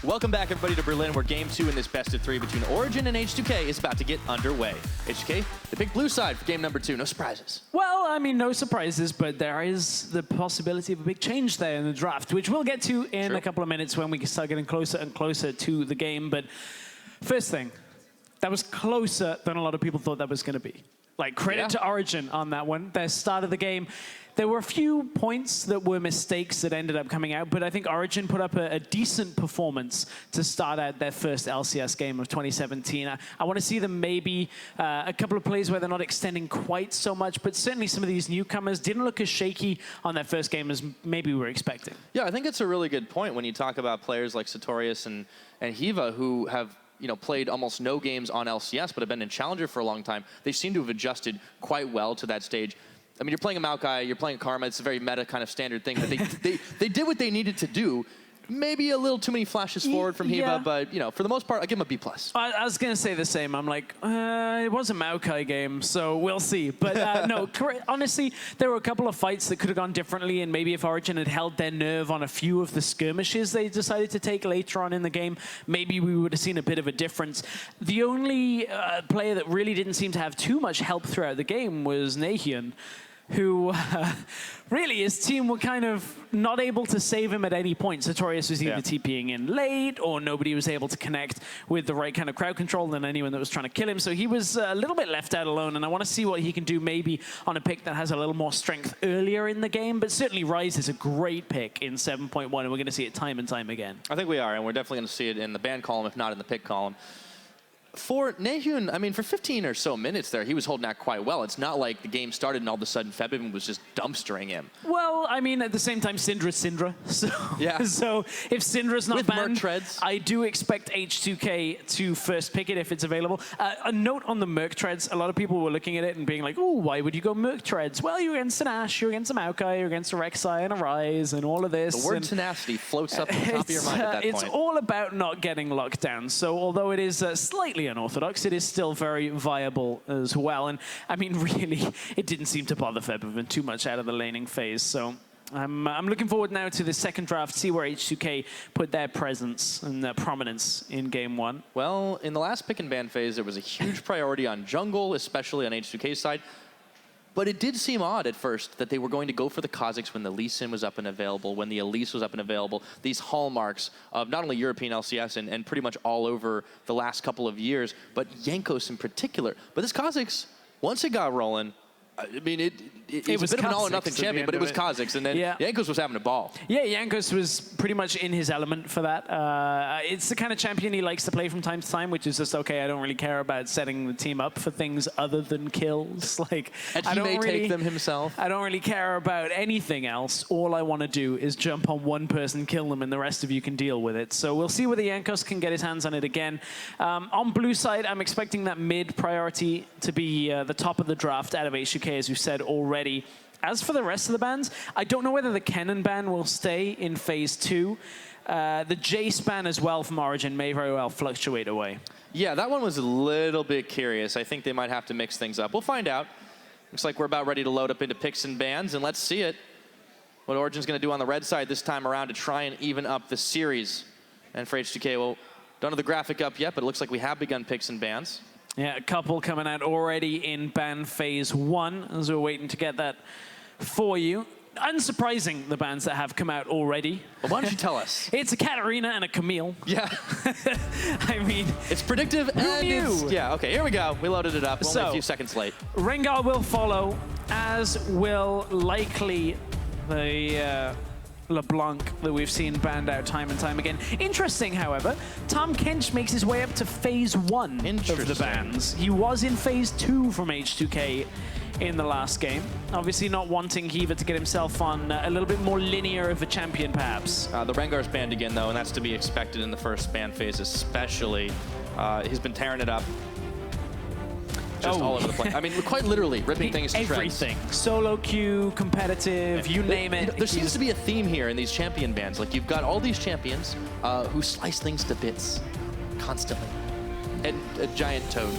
Welcome back, everybody, to Berlin, where Game 2 in this best-of-3 between Origen and H2K is about to get underway. H2K, they picked blue side for game number 2. No surprises. Well, I mean, no surprises, but there is the possibility of a big change there in the draft, which we'll get to in a couple of minutes when we start getting closer and closer to the game. But first thing, that was closer than a lot of people thought that was going to be. Like, credit to Origen on that one. Their start of the game, there were a few points that were mistakes that ended up coming out, but I think Origen put up a decent performance to start out their first LCS game of 2017. I want to see them maybe a couple of plays where they're not extending quite so much, but certainly some of these newcomers didn't look as shaky on their first game as maybe we were expecting. Yeah, I think it's a really good point when you talk about players like Sartorius and Hiva who have played almost no games on LCS, but have been in Challenger for a long time. They seem to have adjusted quite well to that stage. I mean, you're playing a Maokai, you're playing Karma. It's a very meta kind of standard thing. But they did what they needed to do. Maybe a little too many flashes forward from Hiva, but for the most part, I give him a B+. I was going to say the same. I'm like, it was a Maokai game, so we'll see. But no, honestly, there were a couple of fights that could have gone differently, and maybe if Origen had held their nerve on a few of the skirmishes they decided to take later on in the game, maybe we would have seen a bit of a difference. The only player that really didn't seem to have too much help throughout the game was Nahyun, who really his team were kind of not able to save him at any point. Sartorius was either TPing in late, or nobody was able to connect with the right kind of crowd control than anyone that was trying to kill him. So he was a little bit left out alone, and I want to see what he can do maybe on a pick that has a little more strength earlier in the game. But certainly Ryze is a great pick in 7.1, and we're going to see it time and time again. I think we are, and we're definitely going to see it in the ban column, if not in the pick column. For Nahyun, I mean, for 15 or so minutes there, he was holding out quite well. It's not like the game started and all of a sudden Febin was just dumpstering him. Well, I mean, at the same time, Syndra's Syndra. So, so if Syndra's not banned, I do expect H2K to first pick it if it's available. A note on the Merc Treads, a lot of people were looking at it and being like, oh, why would you go Merc Treads? Well, you're against an Ashe, you're against a Maokai, you're against a Rek'Sai and a Ryze and all of this. The word tenacity floats up on the top of your mind at that point. It's all about not getting locked down. So although it is slightly unorthodox, it is still very viable as well. And I mean, really, it didn't seem to bother Febin too much out of the laning phase. So I'm looking forward now to the second draft, see where H2K put their presence and their prominence in game 1. Well, in the last pick and ban phase, there was a huge priority on jungle, especially on H2K's side. But it did seem odd at first that they were going to go for the Kha'Zix when the Lee Sin was up and available, when the Elise was up and available. These hallmarks of not only European LCS and pretty much all over the last couple of years, but Jankos in particular. But this Kha'Zix, once it got rolling, I mean, it was a bit of an all-or-nothing champion, but it was Kha'Zix, and then Jankos was having a ball. Yeah, Jankos was pretty much in his element for that. It's the kind of champion he likes to play from time to time, which is just, okay, I don't really care about setting the team up for things other than kills. Like, and he may take them himself. I don't really care about anything else. All I want to do is jump on one person, kill them, and the rest of you can deal with it. So we'll see whether Jankos can get his hands on it again. On blue side, I'm expecting that mid priority to be the top of the draft out of H2K, as we've said already. As for the rest of the bans, I don't know whether the Kennen ban will stay in phase 2. The Jace ban as well from Origen may very well fluctuate away. Yeah, that one was a little bit curious. I think they might have to mix things up. We'll find out. Looks like we're about ready to load up into picks and bans, and let's see it. What Origen's going to do on the red side this time around to try and even up the series. And for H2K, well, don't have the graphic up yet, but it looks like we have begun picks and bans. Yeah, a couple coming out already in ban phase 1, as we're waiting to get that for you. Unsurprising, the bans that have come out already. Well, why don't you tell us? It's a Katarina and a Camille. Yeah. I mean, it's predictive and it's... Yeah, okay, here we go. We loaded it up. Only a few seconds late. Rengar will follow, as will likely the... LeBlanc that we've seen banned out time and time again. Interesting, however, Tahm Kench makes his way up to phase 1 of the bans. He was in phase 2 from H2K in the last game. Obviously not wanting Hiva to get himself on a little bit more linear of a champion, perhaps. The Rengar's banned again, though, and that's to be expected in the first ban phase especially. He's been tearing it up. Just all over the place. I mean, quite literally ripping things to shreds. Everything. Solo queue, competitive, you name it. There seems to be a theme here in these champion bans. Like, you've got all these champions who slice things to bits constantly. And a giant toad.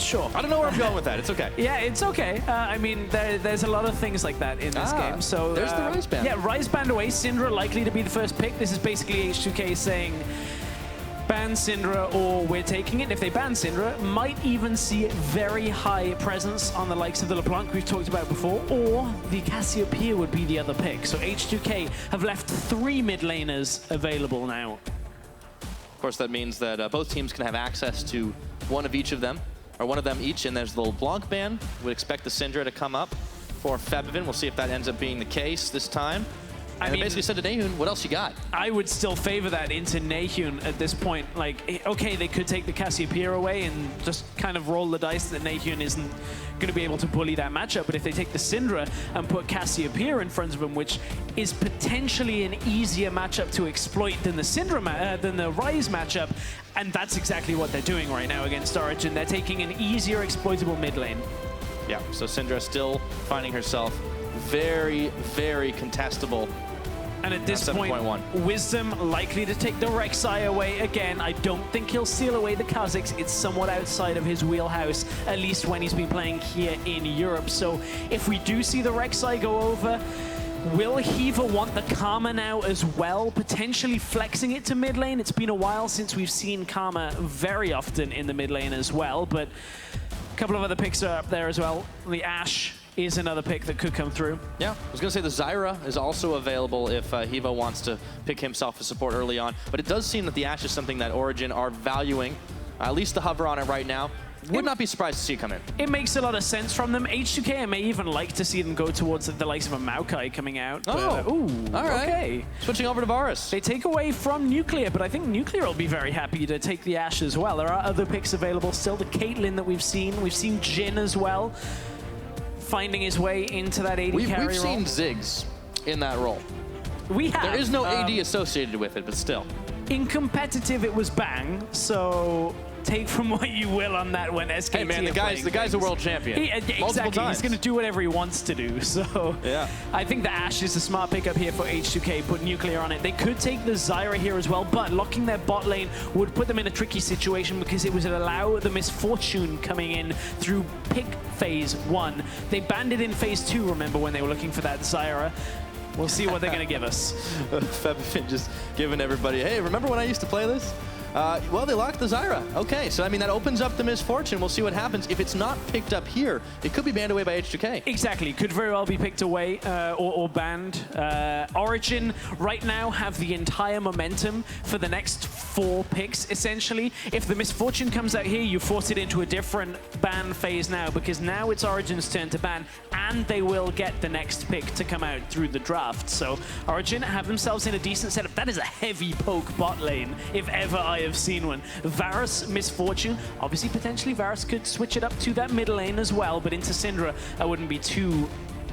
Sure. I don't know where I'm going with that. It's okay. Yeah, it's okay. I mean, there's a lot of things like that in this game. So there's the Rise Band. Yeah, Rise Band away. Syndra likely to be the first pick. This is basically H2K saying, ban Syndra or we're taking it. And if they ban Syndra, might even see very high presence on the likes of the LeBlanc we've talked about before, or the Cassiopeia would be the other pick. So H2K have left 3 mid laners available now. Of course, that means that both teams can have access to one of each of them, or one of them each, and there's the LeBlanc ban. We'd expect the Syndra to come up for Febvin. We'll see if that ends up being the case this time. And I mean, basically said to Nahun, what else you got? I would still favor that into Nahun at this point. Like, okay, they could take the Cassiopeia away and just kind of roll the dice that Nahun isn't going to be able to bully that matchup. But if they take the Syndra and put Cassiopeia in front of him, which is potentially an easier matchup to exploit than the Syndra than the Rise matchup, and that's exactly what they're doing right now against Origen. They're taking an easier exploitable mid lane. Yeah, so Syndra still finding herself very, very contestable. And at this point, Wisdom likely to take the Rek'Sai away again. I don't think he'll seal away the Kha'Zix. It's somewhat outside of his wheelhouse, at least when he's been playing here in Europe. So if we do see the Rek'Sai go over, will Hiva want the Karma now as well, potentially flexing it to mid lane? It's been a while since we've seen Karma very often in the mid lane as well, but a couple of other picks are up there as well. The Ashe is another pick that could come through. Yeah, I was going to say the Zyra is also available if Hiva wants to pick himself as support early on, but it does seem that the Ashe is something that Origen are valuing, at least the hover on it right now. Would not be surprised to see it come in. It makes a lot of sense from them. H2K, I may even like to see them go towards the likes of a Maokai coming out. Oh, ooh, all right. Okay. Switching over to Varus. They take away from Nuclear, but I think Nuclear will be very happy to take the Ashe as well. There are other picks available still. The Caitlyn that we've seen. We've seen Jhin as well, finding his way into that AD carry role. We've seen Ziggs in that role. We have. There is no AD associated with it, but still. In competitive, it was Bang, so take from what you will on that when SKT. Hey man, the guy's a world champion. Exactly, he's going to do whatever he wants to do. So yeah, I think the Ashe is a smart pickup here for H2K. Put Nuclear on it. They could take the Zyra here as well, but locking their bot lane would put them in a tricky situation because it would allow the Misfortune coming in through pick phase 1. They banned it in phase 2. Remember when they were looking for that Zyra. We'll see what they're going to give us. Febvin just giving everybody, hey, remember when I used to play this? Well, they locked the Zyra. Okay, so I mean, that opens up the Misfortune. We'll see what happens. If it's not picked up here, it could be banned away by H2K. Exactly. Could very well be picked away or banned. Origen right now have the entire momentum for the next 4 picks, essentially. If the Misfortune comes out here, you force it into a different ban phase now, because now it's Origen's turn to ban, and they will get the next pick to come out through the draft. So Origen have themselves in a decent setup. That is a heavy poke bot lane, if ever I have seen one. Varus, Misfortune. Obviously, potentially Varus could switch it up to that mid lane as well, but into Syndra, I wouldn't be too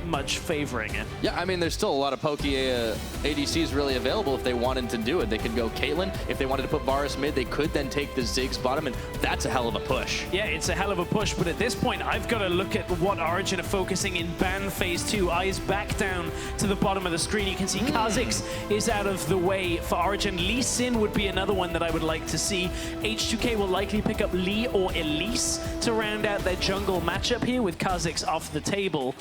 much favoring it. Yeah, I mean, there's still a lot of pokey ADCs really available if they wanted to do it. They could go Caitlyn. If they wanted to put Varus mid, they could then take the Ziggs bottom, and that's a hell of a push. Yeah, it's a hell of a push, but at this point, I've got to look at what Origen are focusing in ban phase 2. Eyes back down to the bottom of the screen. You can see Kha'Zix is out of the way for Origen. Lee Sin would be another one that I would like to see. H2K will likely pick up Lee or Elise to round out their jungle matchup here with Kha'Zix off the table.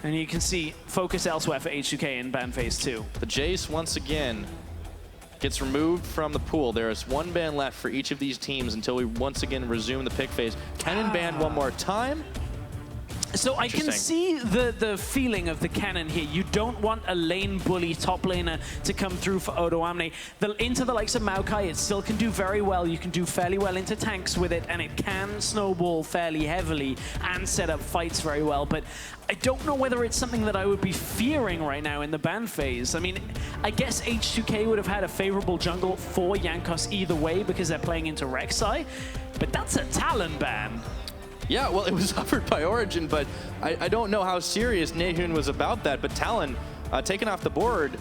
And you can see focus elsewhere for H2K in ban phase 2. The Jace once again gets removed from the pool. There is 1 ban left for each of these teams until we once again resume the pick phase. Cannon banned one more time. So I can see the feeling of the Cannon here. You don't want a lane bully top laner to come through for Odo Amne. Into the likes of Maokai, it still can do very well. You can do fairly well into tanks with it, and it can snowball fairly heavily and set up fights very well. But I don't know whether it's something that I would be fearing right now in the ban phase. I mean, I guess H2K would have had a favorable jungle for Jankos either way because they're playing into Rek'Sai, but that's a Talon ban. Yeah, well, it was offered by Origen, but I don't know how serious Nahun was about that. But Talon taken off the board.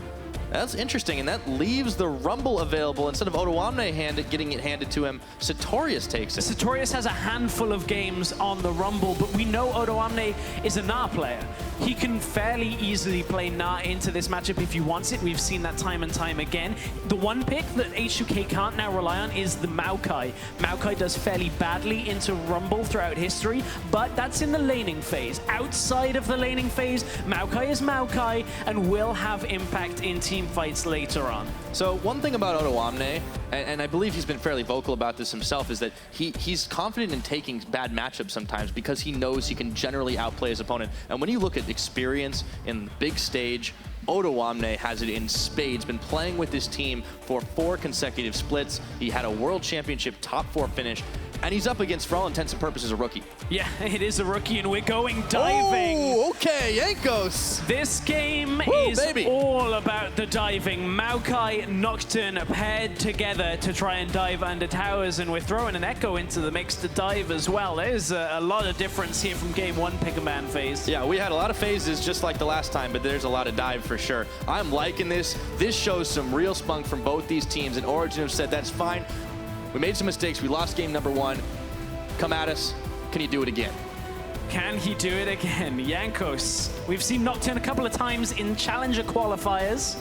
That's interesting, and that leaves the Rumble available. Instead of Odoamne getting it handed to him, Sartorius takes it. Sartorius has a handful of games on the Rumble, but we know Odoamne is a Na player. He can fairly easily play Na into this matchup if he wants it. We've seen that time and time again. The one pick that H2K can't now rely on is the Maokai. Maokai does fairly badly into Rumble throughout history, but that's in the laning phase. Outside of the laning phase, Maokai is Maokai and will have impact in team fights later on. So one thing about Odoamne, and I believe he's been fairly vocal about this himself, is that he's confident in taking bad matchups sometimes because he knows he can generally outplay his opponent. And when you look at experience in the big stage, Odoamne has it in spades, been playing with this team for 4 consecutive splits. He had a World Championship top 4 finish, and he's up against, for all intents and purposes, a rookie. Yeah, it is a rookie, and we're going diving. Oh, okay, Yankos. This game is all about the diving. Maokai, Nocturne paired together to try and dive under towers, and we're throwing an Echo into the mix to dive as well. There's a lot of difference here from game 1 pick-a-man phase. Yeah, we had a lot of phases just like the last time, but there's a lot of dive for sure. I'm liking this. This shows some real spunk from both these teams, and Origen have said that's fine. We made some mistakes. We lost game number 1. Come at us. Can you do it again? Can he do it again? Yankos. We've seen Nocturne a couple of times in Challenger qualifiers.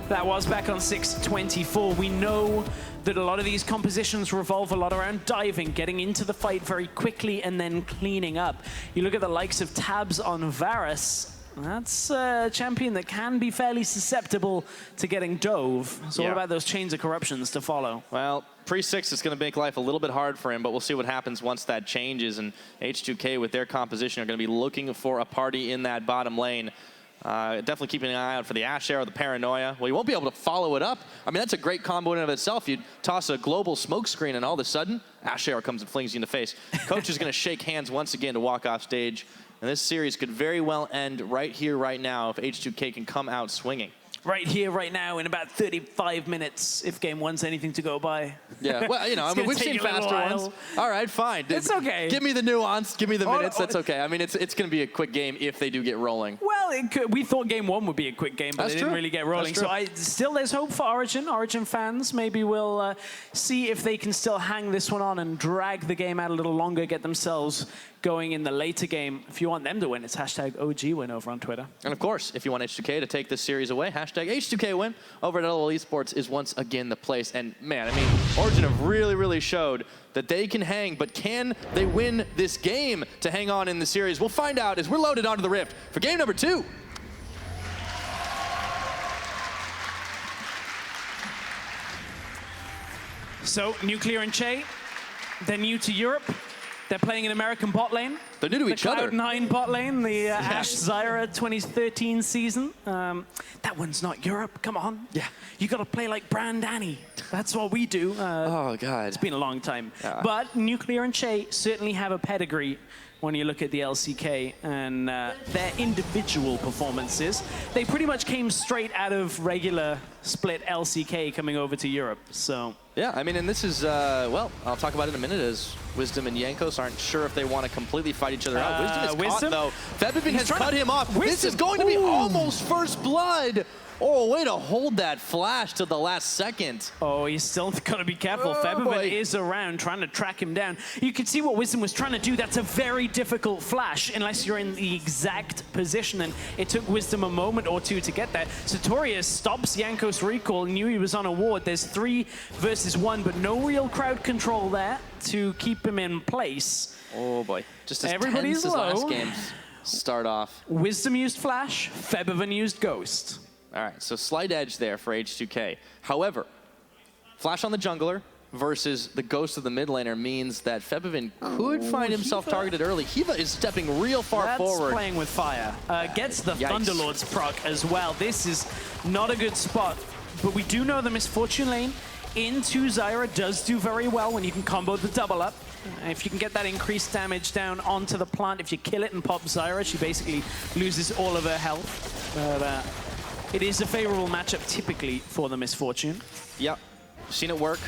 That was back on 624. We know that a lot of these compositions revolve a lot around diving, getting into the fight very quickly and then cleaning up. You look at the likes of Tabs on Varus. That's a champion that can be fairly susceptible to getting dove. It's all about those chains of corruptions to follow. Well, pre-6 is going to make life a little bit hard for him, but we'll see what happens once that changes. And H2K, with their composition, are going to be looking for a party in that bottom lane. Definitely keeping an eye out for the Ash Arrow, the Paranoia. Well, you won't be able to follow it up. I mean, that's a great combo in and of itself. You toss a global smoke screen, and all of a sudden, Ash Arrow comes and flings you in the face. Coach is going to shake hands once again to walk off stage. And this series could very well end right here, right now, if H2K can come out swinging. Right here, right now, in about 35 minutes, if game 1's anything to go by. Yeah, well, you know, I mean, we've seen faster ones. All right, fine. It's okay. Give me the nuance. Give me the minutes. That's okay. I mean, it's going to be a quick game if they do get rolling. Well, we thought game 1 would be a quick game, but they didn't really get rolling. So still, there's hope for Origen. Origen fans maybe will see if they can still hang this one on and drag the game out a little longer, get themselves going in the later game. If you want them to win, it's hashtag OGWin over on Twitter. And of course, if you want H2K to take this series away, hashtag H2KWin over at LOL Esports is once again the place. And man, I mean, Origen have really showed that they can hang, but can they win this game to hang on in the series? We'll find out as we're loaded onto the Rift for game number 2. So, Nuclear and Che, they're new to Europe. They're playing an American bot lane. They're new to each other. The Cloud9 bot lane, the Ash Zyra 2013 season. That one's not Europe, come on. Yeah. You gotta play like Brand Annie. That's what we do. Oh, God. It's been a long time. But Nuclear and Che certainly have a pedigree when you look at the LCK and their individual performances. They pretty much came straight out of regular split LCK coming over to Europe, so. Yeah, I mean, and this is, well, I'll talk about it in a minute as Wisdom and Yankos aren't sure if they want to completely fight each other out. Wisdom is caught, though. Febvin has cut him off. This is going to be almost first blood. Oh, way to hold that flash to the last second. Oh, he's still got to be careful. Febvin is around trying to track him down. You can see what Wisdom was trying to do. That's a very difficult flash unless you're in the exact position, and it took Wisdom a moment or two to get there. Sartorius stops Yankos' recall, knew he was on a ward. There's 3 versus 1, but no real crowd control there to keep him in place. Oh, boy. Just as everybody's tense as low. last games start off. Wisdom used Flash, Febvin used Ghost. All right, so slight edge there for H2K. However, Flash on the jungler versus the Ghost of the mid laner means that Febvin could find himself targeted early. Hiva is stepping real far forward. That's playing with fire. Gets the Thunderlord's proc as well. This is not a good spot, but we do know the Misfortune lane into Zyra does do very well when you can combo the double up. If you can get that increased damage down onto the plant, if you kill it and pop Zyra, she basically loses all of her health. But, it is a favorable matchup typically for the Misfortune. Yep, seen it work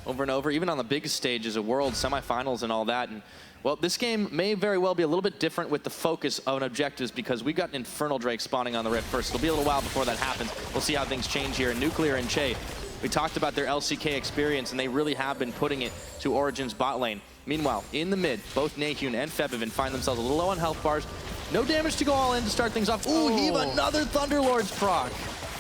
over and over, even on the biggest stages of World semifinals and all that. And Well, this game may very well be a little bit different with the focus on objectives because we got an Infernal Drake spawning on the Rift first. It'll be a little while before that happens. We'll see how things change here. Nuclear and Che, we talked about their LCK experience, and they really have been putting it to Origen's bot lane. Meanwhile, in the mid, both Nahyun and Febiven find themselves a little low on health bars. No damage to go all in to start things off. Ooh, Heave, another Thunderlord's proc.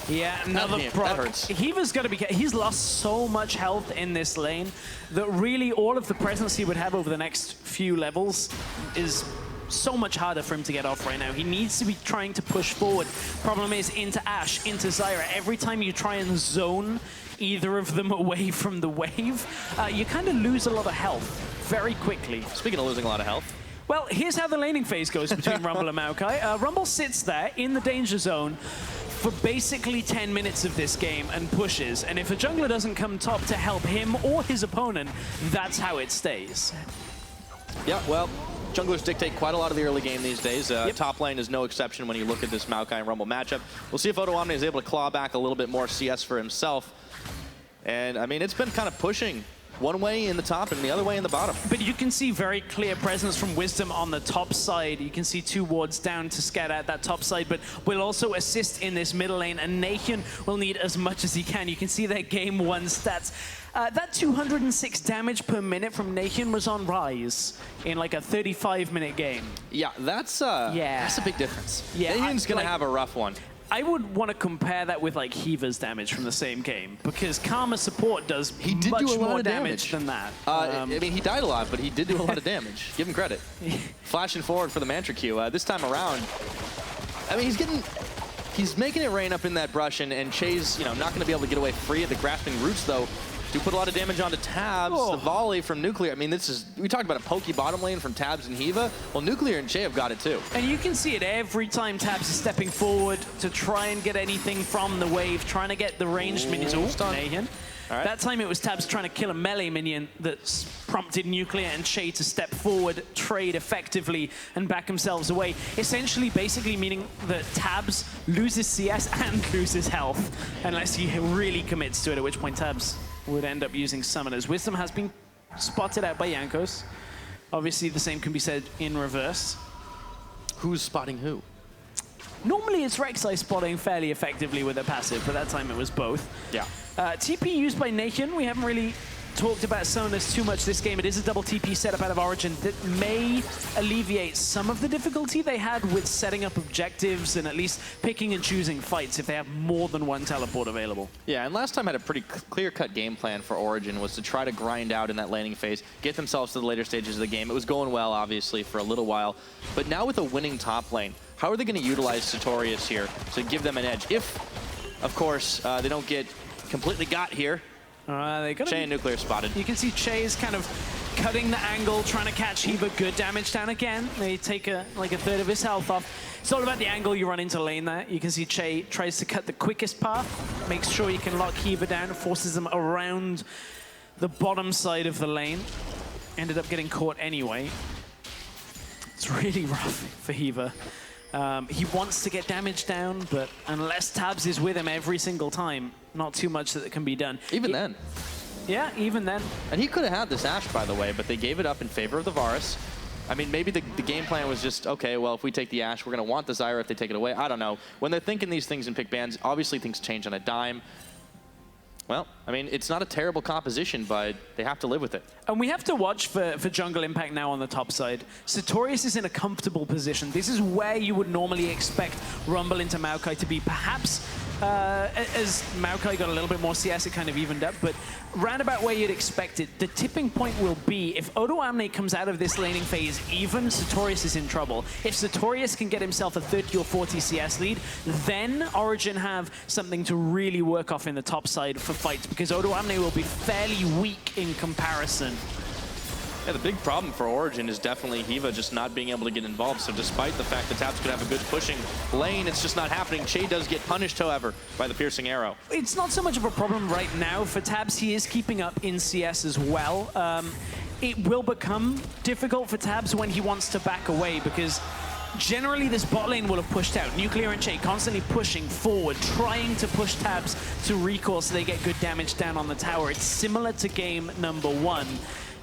Yeah, another proc. That hurts. Heaver's got to be. He's lost so much health in this lane that really all of the presence he would have over the next few levels is so much harder for him to get off right now. He needs to be trying to push forward. Problem is, into Ashe, into Zyra, every time you try and zone either of them away from the wave, you kind of lose a lot of health very quickly. Speaking of losing a lot of health. Well, here's how the laning phase goes between Rumble and Maokai. Rumble sits there in the danger zone for basically 10 minutes of this game and pushes. And if a jungler doesn't come top to help him or his opponent, that's how it stays. Yeah, well, junglers dictate quite a lot of the early game these days. Top lane is no exception when you look at this Maokai and Rumble matchup. We'll see if Odoamne is able to claw back a little bit more CS for himself. And, I mean, it's been kind of pushing one way in the top and the other way in the bottom. But you can see very clear presence from Wisdom on the top side. You can see 2 wards down to scatter at that top side, but will also assist in this middle lane, and Nahyun will need as much as he can. You can see their game 1 stats. That 206 damage per minute from Nahyun was on Rise in like a 35-minute game. Yeah, that's a big difference. Yeah, Nahyun's going to have a rough one. I would want to compare that with like Heaver's damage from the same game, because Karma support does much more damage than that. I mean, he died a lot, but he did do a lot of damage. Give him credit. Flashing forward for the Mantra Q. This time around, I mean, he's making it rain up in that brush, and Che's, not going to be able to get away free of the grasping roots, though. Do put a lot of damage onto Tabs. The volley from Nuclear. I mean, we talked about a pokey bottom lane from Tabs and Hiva. Well, Nuclear and Che have got it too. And you can see it every time Tabs is stepping forward to try and get anything from the wave, trying to get the ranged minions. Nahyun. Right. That time it was Tabs trying to kill a melee minion that prompted Nuclear and Che to step forward, trade effectively, and back themselves away. Essentially, basically meaning that Tabs loses CS and loses health, unless he really commits to it, at which point Tabs would end up using Summoners. Wisdom has been spotted out by Jankos. Obviously, the same can be said in reverse. Who's spotting who? Normally, it's Rek'Sai spotting fairly effectively with a passive, but that time it was both. Yeah. TP used by Nahyun. We haven't really talked about Summoners too much this game. It is a double TP setup out of Origen that may alleviate some of the difficulty they had with setting up objectives and at least picking and choosing fights if they have more than one teleport available. Yeah, and last time had a pretty clear-cut game plan for Origen, was to try to grind out in that laning phase, get themselves to the later stages of the game. It was going well, obviously, for a little while. But now with a winning top lane, how are they going to utilize Sartorius here to give them an edge? If, of course, they don't get completely got here. Che and Nuclear spotted. You can see Che is kind of cutting the angle, trying to catch Hiva. Good damage down again. They take like a third of his health off. It's all about the angle you run into lane there. You can see Che tries to cut the quickest path, makes sure you can lock Hiva down, forces them around the bottom side of the lane. Ended up getting caught anyway. It's really rough for Hiva. He wants to get damage down, but unless Tabs is with him every single time, not too much that can be done. Even then. Yeah, even then. And he could have had this Ashe, by the way, but they gave it up in favor of the Varus. I mean, maybe the game plan was just, okay, well, if we take the Ashe, we're going to want the Zyra if they take it away. I don't know. When they're thinking these things in pick bans, obviously things change on a dime. Well, I mean, it's not a terrible composition, but they have to live with it. And we have to watch for jungle impact now on the top side. Sartorius is in a comfortable position. This is where you would normally expect Rumble into Maokai to be. Perhaps as Maokai got a little bit more CS, it kind of evened up, but roundabout where you'd expect it, the tipping point will be if Odoamne comes out of this laning phase even, Sartorius is in trouble. If Sartorius can get himself a 30 or 40 CS lead, then Origen have something to really work off in the top side for fights, because Odoamne will be fairly weak in comparison. Yeah, the big problem for Origen is definitely Hiva just not being able to get involved. So despite the fact that Tabs could have a good pushing lane, it's just not happening. Che does get punished, however, by the piercing arrow. It's not so much of a problem right now for Tabs. He is keeping up in CS as well. It will become difficult for Tabs when he wants to back away, because generally this bot lane will have pushed out. Nuclear and Che constantly pushing forward, trying to push Tabs to recall so they get good damage down on the tower. It's similar to game number 1.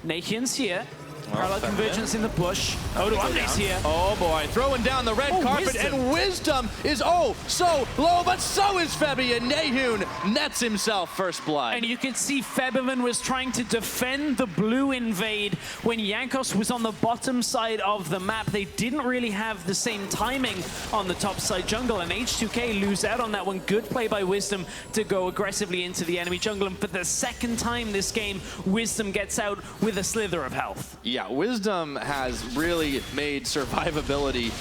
Nahyun's here. Parallel convergence in the bush. Odoamne's here. Oh boy, throwing down the red carpet, Wisdom. and Wisdom is so low, but so is Febby, and Nahun nets himself first blood. And you can see Febiven was trying to defend the blue invade when Jankos was on the bottom side of the map. They didn't really have the same timing on the top side jungle, and H2K lose out on that one. Good play by Wisdom to go aggressively into the enemy jungle, and for the second time this game, Wisdom gets out with a slither of health. Yeah, Wisdom has really made survivability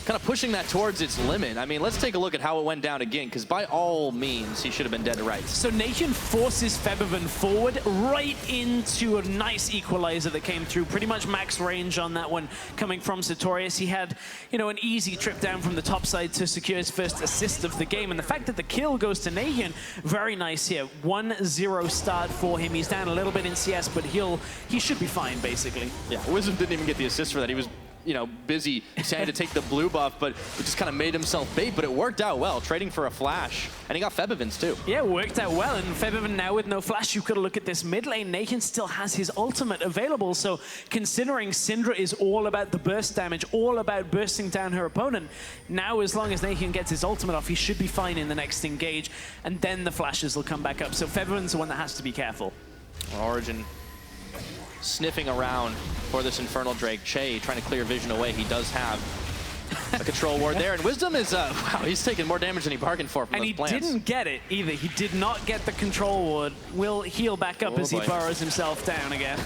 kind of pushing that towards its limit. I mean, let's take a look at how it went down again, because by all means, he should have been dead to rights. So Nahun forces Febiven forward right into a nice equalizer that came through. Pretty much max range on that one coming from Sartorius. He had, you know, an easy trip down from the top side to secure his first assist of the game. And the fact that the kill goes to Nahun, very nice here. 1-0 start for him. He's down a little bit in CS, but he should be fine, basically. Yeah, Wisdom didn't even get the assist for that. He was, you know, busy trying to take the blue buff, but it just kind of made himself bait, but it worked out well, trading for a flash. And he got Febiven's too. Yeah, it worked out well, and Febiven now with no flash, you could look at this mid lane. Nahun still has his ultimate available, so considering Syndra is all about the burst damage, all about bursting down her opponent, now as long as Nahun gets his ultimate off, he should be fine in the next engage, and then the flashes will come back up. So Febiven's the one that has to be careful. Origen sniffing around for this Infernal Drake. Che trying to clear vision away. He does have a control ward there. And Wisdom is, wow, he's taking more damage than he bargained for from those plants. And he didn't get it either. He did not get the control ward. Will heal back up as he burrows himself down again.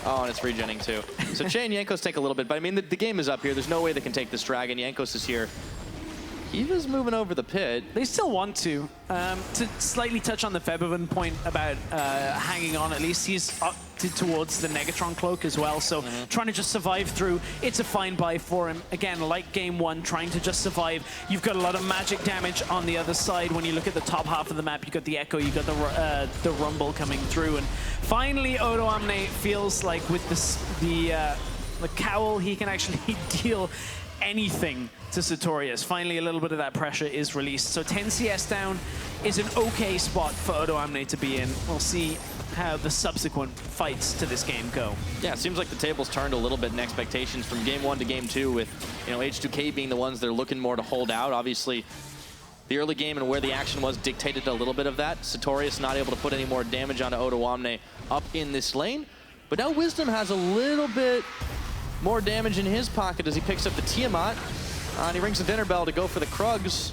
Oh, and it's regenning too. So Che and Jankos take a little bit, but I mean, the game is up here. There's no way they can take this dragon. Jankos is here. He was moving over the pit. They still want to. To slightly touch on the Febiven point about hanging on, at least he's up towards the Negatron cloak as well, so trying to just survive through. It's a fine buy for him. Again, like game one, trying to just survive. You've got a lot of magic damage on the other side. When you look at the top half of the map, you've got the Echo, you've got the Rumble coming through, and finally Odoamne feels like with the cowl, he can actually deal anything to Sartorius. Finally, a little bit of that pressure is released. So 10 CS down is an okay spot for Odoamne to be in. We'll see how the subsequent fights to this game go. Yeah, it seems like the tables turned a little bit in expectations from game one to game two, with, you know, H2K being the ones that are looking more to hold out. Obviously, the early game and where the action was dictated a little bit of that. Sartorius not able to put any more damage onto Odoamne up in this lane. But now Wisdom has a little bit more damage in his pocket as he picks up the Tiamat. And he rings the dinner bell to go for the Krugs.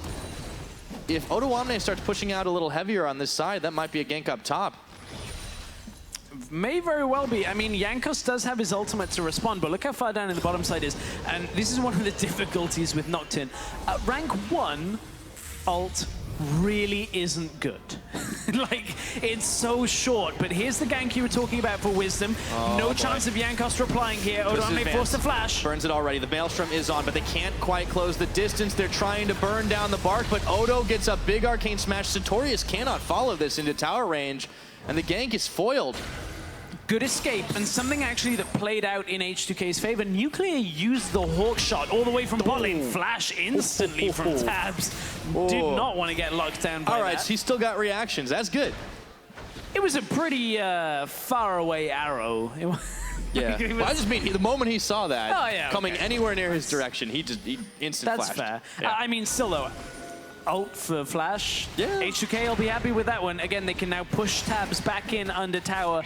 If Odoamne starts pushing out a little heavier on this side, that might be a gank up top. May very well be. I mean, Jankos does have his ultimate to respond, but look how far down in the bottom side is. And this is one of the difficulties with Nocturne. Rank 1 ult really isn't good. Like, it's so short. But here's the gank you were talking about for Wisdom. No chance of Jankos replying here. Odoamne forced a flash. Burns it already. The Maelstrom is on, but they can't quite close the distance. They're trying to burn down the bark, but Odo gets a big arcane smash. Sartorius cannot follow this into tower range, and the gank is foiled. Good escape, and something actually that played out in H2K's favor. Nuclear used the Hawk shot all the way from bot lane. Flash instantly from Tabs. Did not want to get locked down by All right, that. he's still got reactions. That's good. It was a pretty far away arrow. Yeah, well, I just mean the moment he saw that coming okay. anywhere near his direction, he instant That's flashed. fair. Yeah. I mean, still though, ult for Flash. Yeah. H2K will be happy with that one. Again, they can now push Tabs back in under tower,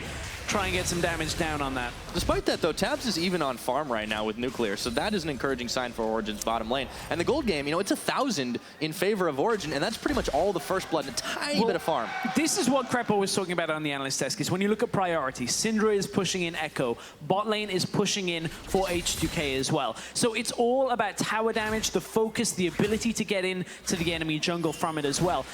try and get some damage down on that. Despite that, though, Tabs is even on farm right now with Nuclear, so that is an encouraging sign for Origen's bottom lane. And the gold game, you know, it's 1,000 in favor of Origen, and that's pretty much all the first blood and a tiny bit of farm. This is what Crepo was talking about on the analyst desk, is when you look at priority, Syndra is pushing in Echo, bot lane is pushing in for H2K as well. So it's all about tower damage, the focus, the ability to get in to the enemy jungle from it as well.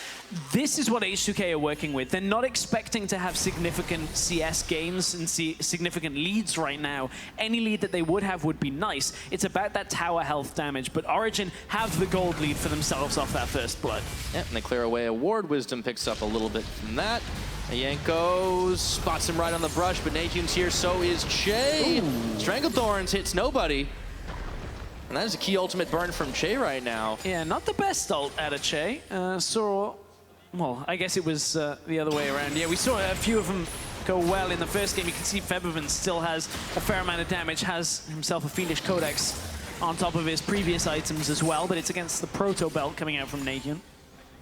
This is what H2K are working with. They're not expecting to have significant CS gains and significant leads right now. Any lead that they would have would be nice. It's about that tower health damage, but Origen have the gold lead for themselves off that first blood. Yeah, and they clear away a ward. Wisdom picks up a little bit from that. Jankos spots him right on the brush, but Nahun's here, so is Che. Stranglethorns hits nobody. And that is a key ultimate burn from Che right now. Yeah, not the best ult out of Che. Well, I guess it was the other way around. Yeah, we saw a few of them go well in the first game. You can see Febiven still has a fair amount of damage, has himself a Fiendish Codex on top of his previous items as well, but it's against the Proto Belt coming out from Nahun.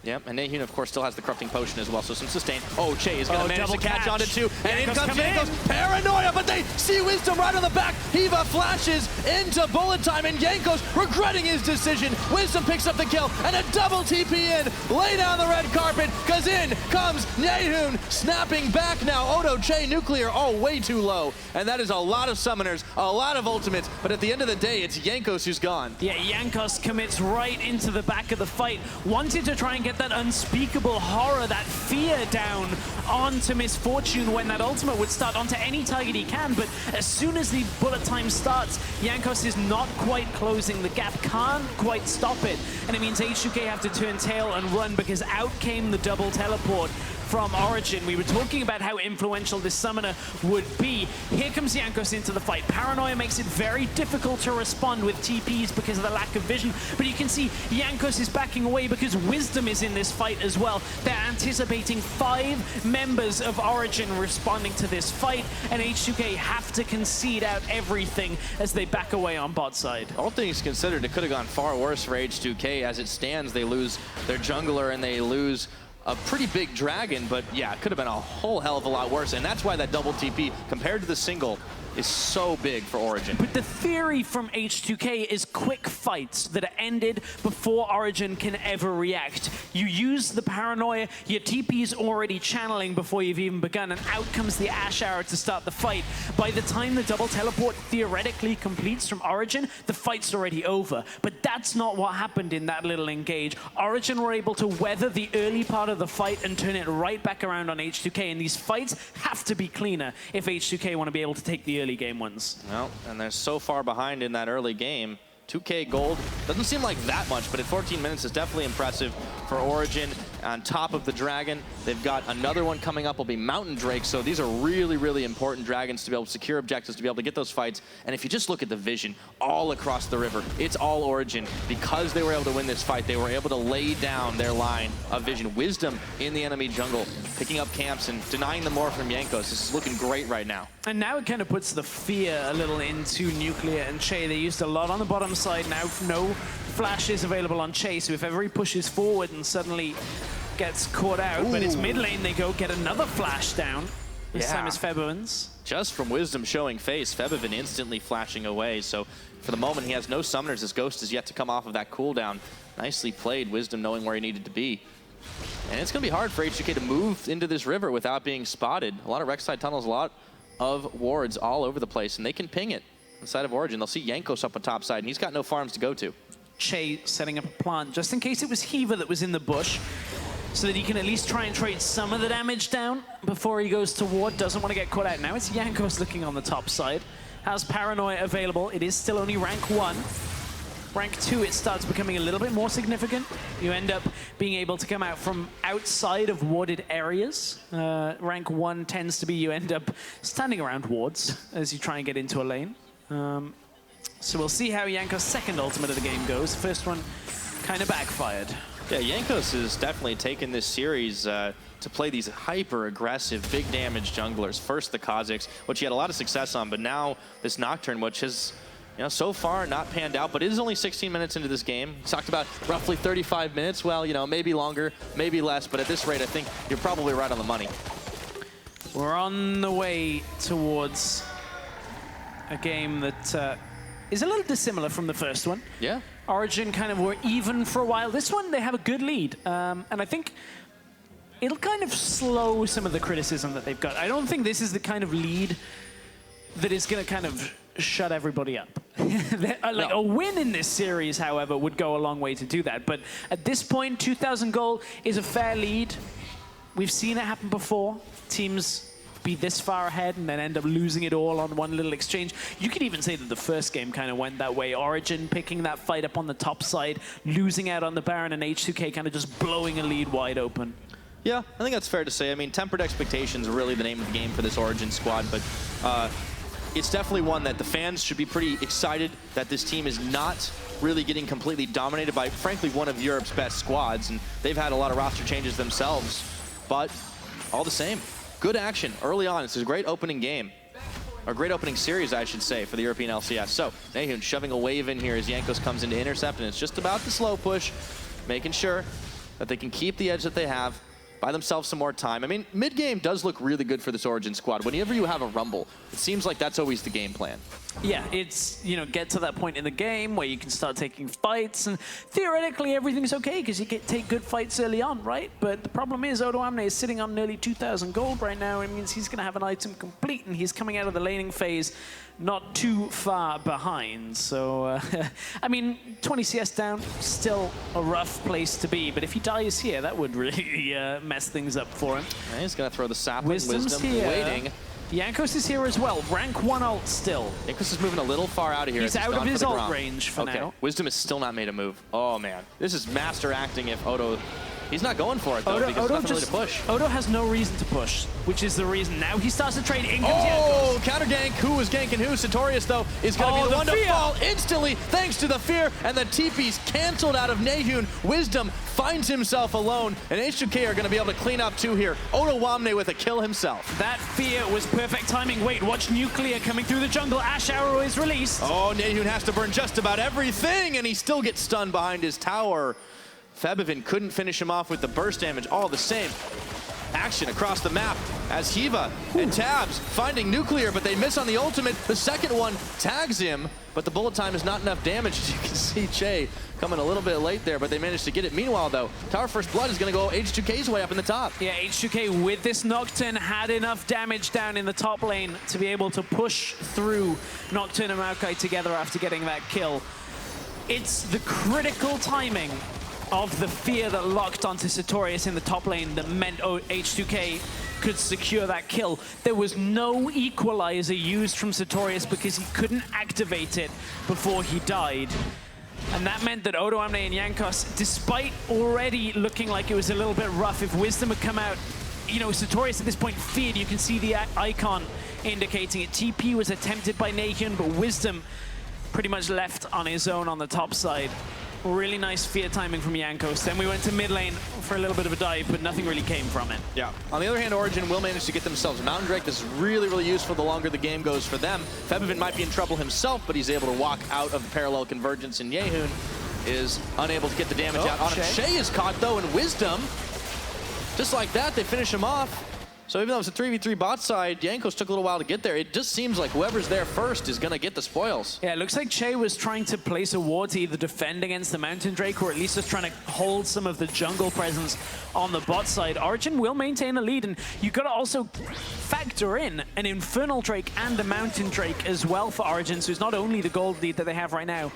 Yep, and Nahun, of course, still has the Corrupting Potion as well, so some sustain. Oh, Che is going to manage to catch catch. on it too. And in comes coming Yanko's in. Paranoia, but they see Wisdom right on the back. Hiva flashes into bullet time, and Yanko's regretting his decision. Wisdom picks up the kill, and a double TP in. Lay down the red carpet, because in comes Nahun, snapping back now. Odo, Che, Nuclear, all way too low. And that is a lot of summoners, a lot of ultimates, but at the end of the day, it's Yankos who's gone. Yeah, Jankos commits right into the back of the fight. Wanted to try and get that unspeakable horror, that fear down onto Misfortune when that ultimate would start onto any target he can, but as soon as the bullet time starts, Jankos is not quite closing the gap, can't quite stop it, and it means H2K have to turn tail and run because out came the double teleport from Origen. We were talking about how influential this summoner would be. Here comes Jankos into the fight. Paranoia makes it very difficult to respond with TPs because of the lack of vision, but you can see Jankos is backing away because Wisdom is in this fight as well. They're anticipating 5 members of Origen responding to this fight, and H2K have to concede out everything as they back away on bot side. All things considered, it could have gone far worse for H2K. As it stands, they lose their jungler and they lose a pretty big dragon, but yeah, it could have been a whole hell of a lot worse, and that's why that double TP, compared to the single, is so big for Origen. But the theory from H2K is quick fights that are ended before Origen can ever react. You use the Paranoia, your TP's already channeling before you've even begun, and out comes the Ash Arrow to start the fight. By the time the double teleport theoretically completes from Origen, the fight's already over. But that's not what happened in that little engage. Origen were able to weather the early part of the fight and turn it right back around on H2K, and these fights have to be cleaner if H2K want to be able to take the early game ones. Well, and they're so far behind in that early game. 2K gold doesn't seem like that much, but at 14 minutes is definitely impressive for Origen. On top of the dragon, they've got another one coming up, will be Mountain Drake, so these are really, really important dragons to be able to secure objectives, to be able to get those fights. And if you just look at the vision all across the river, it's all Origen. Because they were able to win this fight, they were able to lay down their line of vision. Wisdom in the enemy jungle, picking up camps and denying them more from Jankos. This is looking great right now. And now it kind of puts the fear a little into Nuclear and Che. They used a lot on the bottom side, now no flashes available on Che, so if ever he pushes forward and suddenly gets caught out, but it's mid lane, they go get another flash down. This time it's Febiven's. Just from Wisdom showing face, Febiven instantly flashing away, so for the moment he has no summoners. His Ghost is yet to come off of that cooldown. Nicely played, Wisdom knowing where he needed to be. And it's going to be hard for H2K to move into this river without being spotted. A lot of Rek'Sai tunnels, a lot of wards all over the place, and they can ping it inside of Origen. They'll see Jankos up on top side, and he's got no farms to go to. Che setting up a plant, just in case it was Hiva that was in the bush, so that he can at least try and trade some of the damage down before he goes to ward. Doesn't want to get caught out. Now it's Jankos looking on the top side. Has Paranoia available. It is still only rank 1. Rank 2, it starts becoming a little bit more significant. You end up being able to come out from outside of warded areas. Rank 1 tends to be you end up standing around wards as you try and get into a lane. So we'll see how Jankos' second ultimate of the game goes. First one kind of backfired. Yeah, Jankos has definitely taken this series to play these hyper-aggressive, big damage junglers. First the Kha'Zix, which he had a lot of success on, but now this Nocturne, which has, you know, so far not panned out, but it is only 16 minutes into this game. He's talked about roughly 35 minutes. Well, you know, maybe longer, maybe less, but at this rate, I think you're probably right on the money. We're on the way towards a game that is a little dissimilar from the first one. Yeah. Origen kind of were even for a while. This one, they have a good lead. And I think it'll kind of slow some of the criticism that they've got. I don't think this is the kind of lead that is going to kind of shut everybody up. Like a win in this series, however, would go a long way to do that. But at this point, 2,000 gold is a fair lead. We've seen it happen before. Teams be this far ahead and then end up losing it all on one little exchange. You could even say that the first game kind of went that way. Origen picking that fight up on the top side, losing out on the Baron, and H2K kind of just blowing a lead wide open. Yeah, I think that's fair to say. I mean, tempered expectations are really the name of the game for this Origen squad, but it's definitely one that the fans should be pretty excited that this team is not really getting completely dominated by, frankly, one of Europe's best squads, and they've had a lot of roster changes themselves, but all the same, good action early on. It's a great opening game. Or great opening series, I should say, for the European LCS. So, Nahun shoving a wave in here as Jankos comes in to intercept, and it's just about the slow push, making sure that they can keep the edge that they have, buy themselves some more time. I mean, mid-game does look really good for this Origen squad. Whenever you have a rumble, it seems like that's always the game plan. Yeah, it's, you know, get to that point in the game where you can start taking fights, and theoretically everything's okay because you can take good fights early on, right? But the problem is Odo Amne is sitting on nearly 2,000 gold right now. It means he's going to have an item complete, and he's coming out of the laning phase not too far behind. So, I mean, 20 CS down, still a rough place to be. But if he dies here, that would really mess things up for him. And he's going to throw the sapling. Wisdom's here. Waiting. Jankos is here as well. Rank 1 ult still. Jankos is moving a little far out of here. He's out of his ult range for now. Wisdom has still not made a move. Oh, man. This is master acting if Odo... He's not going for it, though, because there's nothing really to push. Odo has no reason to push, which is the reason. Now he starts to trade. In comes Oh, Jankos. counter gank. Who was ganking who? Sartorius, though, is going to be the one to fall instantly thanks to the fear, and the TP's canceled out of Nahun. Wisdom finds himself alone, and H2K are going to be able to clean up two here. Odo Wamne with a kill himself. That fear was perfect timing. Wait, watch Nuclear coming through the jungle. Ash Arrow is released. Oh, Nahun has to burn just about everything, and he still gets stunned behind his tower. Febivin couldn't finish him off with the burst damage. All the same. Action across the map as Hiva and Tabs finding Nuclear, but they miss on the ultimate. The second one tags him, but the bullet time is not enough damage. As you can see, Che coming a little bit late there, but they managed to get it. Meanwhile, though, Tower First Blood is going to go H2K's way up in the top. Yeah, H2K with this Nocturne had enough damage down in the top lane to be able to push through Nocturne and Maokai together after getting that kill. It's the critical timing of the fear that locked onto Sartorius in the top lane that meant H2K could secure that kill. There was no equalizer used from Sartorius because he couldn't activate it before he died. And that meant that Odo Amne and Jankos, despite already looking like it was a little bit rough, if Wisdom had come out, you know, Sartorius at this point feared. You can see the icon indicating it. TP was attempted by Nahun, but Wisdom pretty much left on his own on the top side. Really nice fear timing from Jankos. Then we went to mid lane for a little bit of a dive, but nothing really came from it. Yeah. On the other hand, Origen will manage to get themselves a Mountain Drake. This is really, really useful the longer the game goes for them. Febivin might be in trouble himself, but he's able to walk out of the parallel convergence, and Yehun is unable to get the damage out on him. Shay is caught, though, and Wisdom, just like that, they finish him off. So even though it's a 3v3 bot side, Jankos took a little while to get there. It just seems like whoever's there first is going to get the spoils. Yeah, it looks like Che was trying to place a ward to either defend against the Mountain Drake or at least just trying to hold some of the jungle presence on the bot side. Origen will maintain a lead, and you've got to also factor in an Infernal Drake and a Mountain Drake as well for Origen, so it's not only the gold lead that they have right now,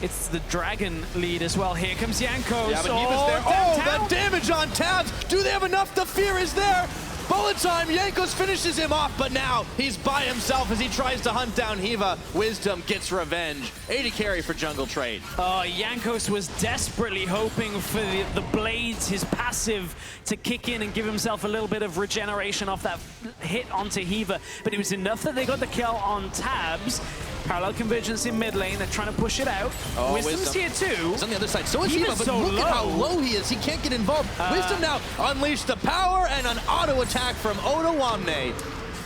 it's the Dragon lead as well. Here comes Jankos. Yeah, but Hiva's there. Oh, the damage on Tabs! Do they have enough? The fear is there! Bullet time, Jankos finishes him off, but now he's by himself as he tries to hunt down Hiva. Wisdom gets revenge. 80 carry for jungle trade. Jankos was desperately hoping for the blades, his passive, to kick in and give himself a little bit of regeneration off that hit onto Hiva, but it was enough that they got the kill on Tabs. Parallel convergence in mid lane, they're trying to push it out. Oh, Wisdom's here too. He's on the other side. So is Hiva, but look at how low he is. He can't get involved. Wisdom now unleashed the power and an auto attack from Odo Wamne.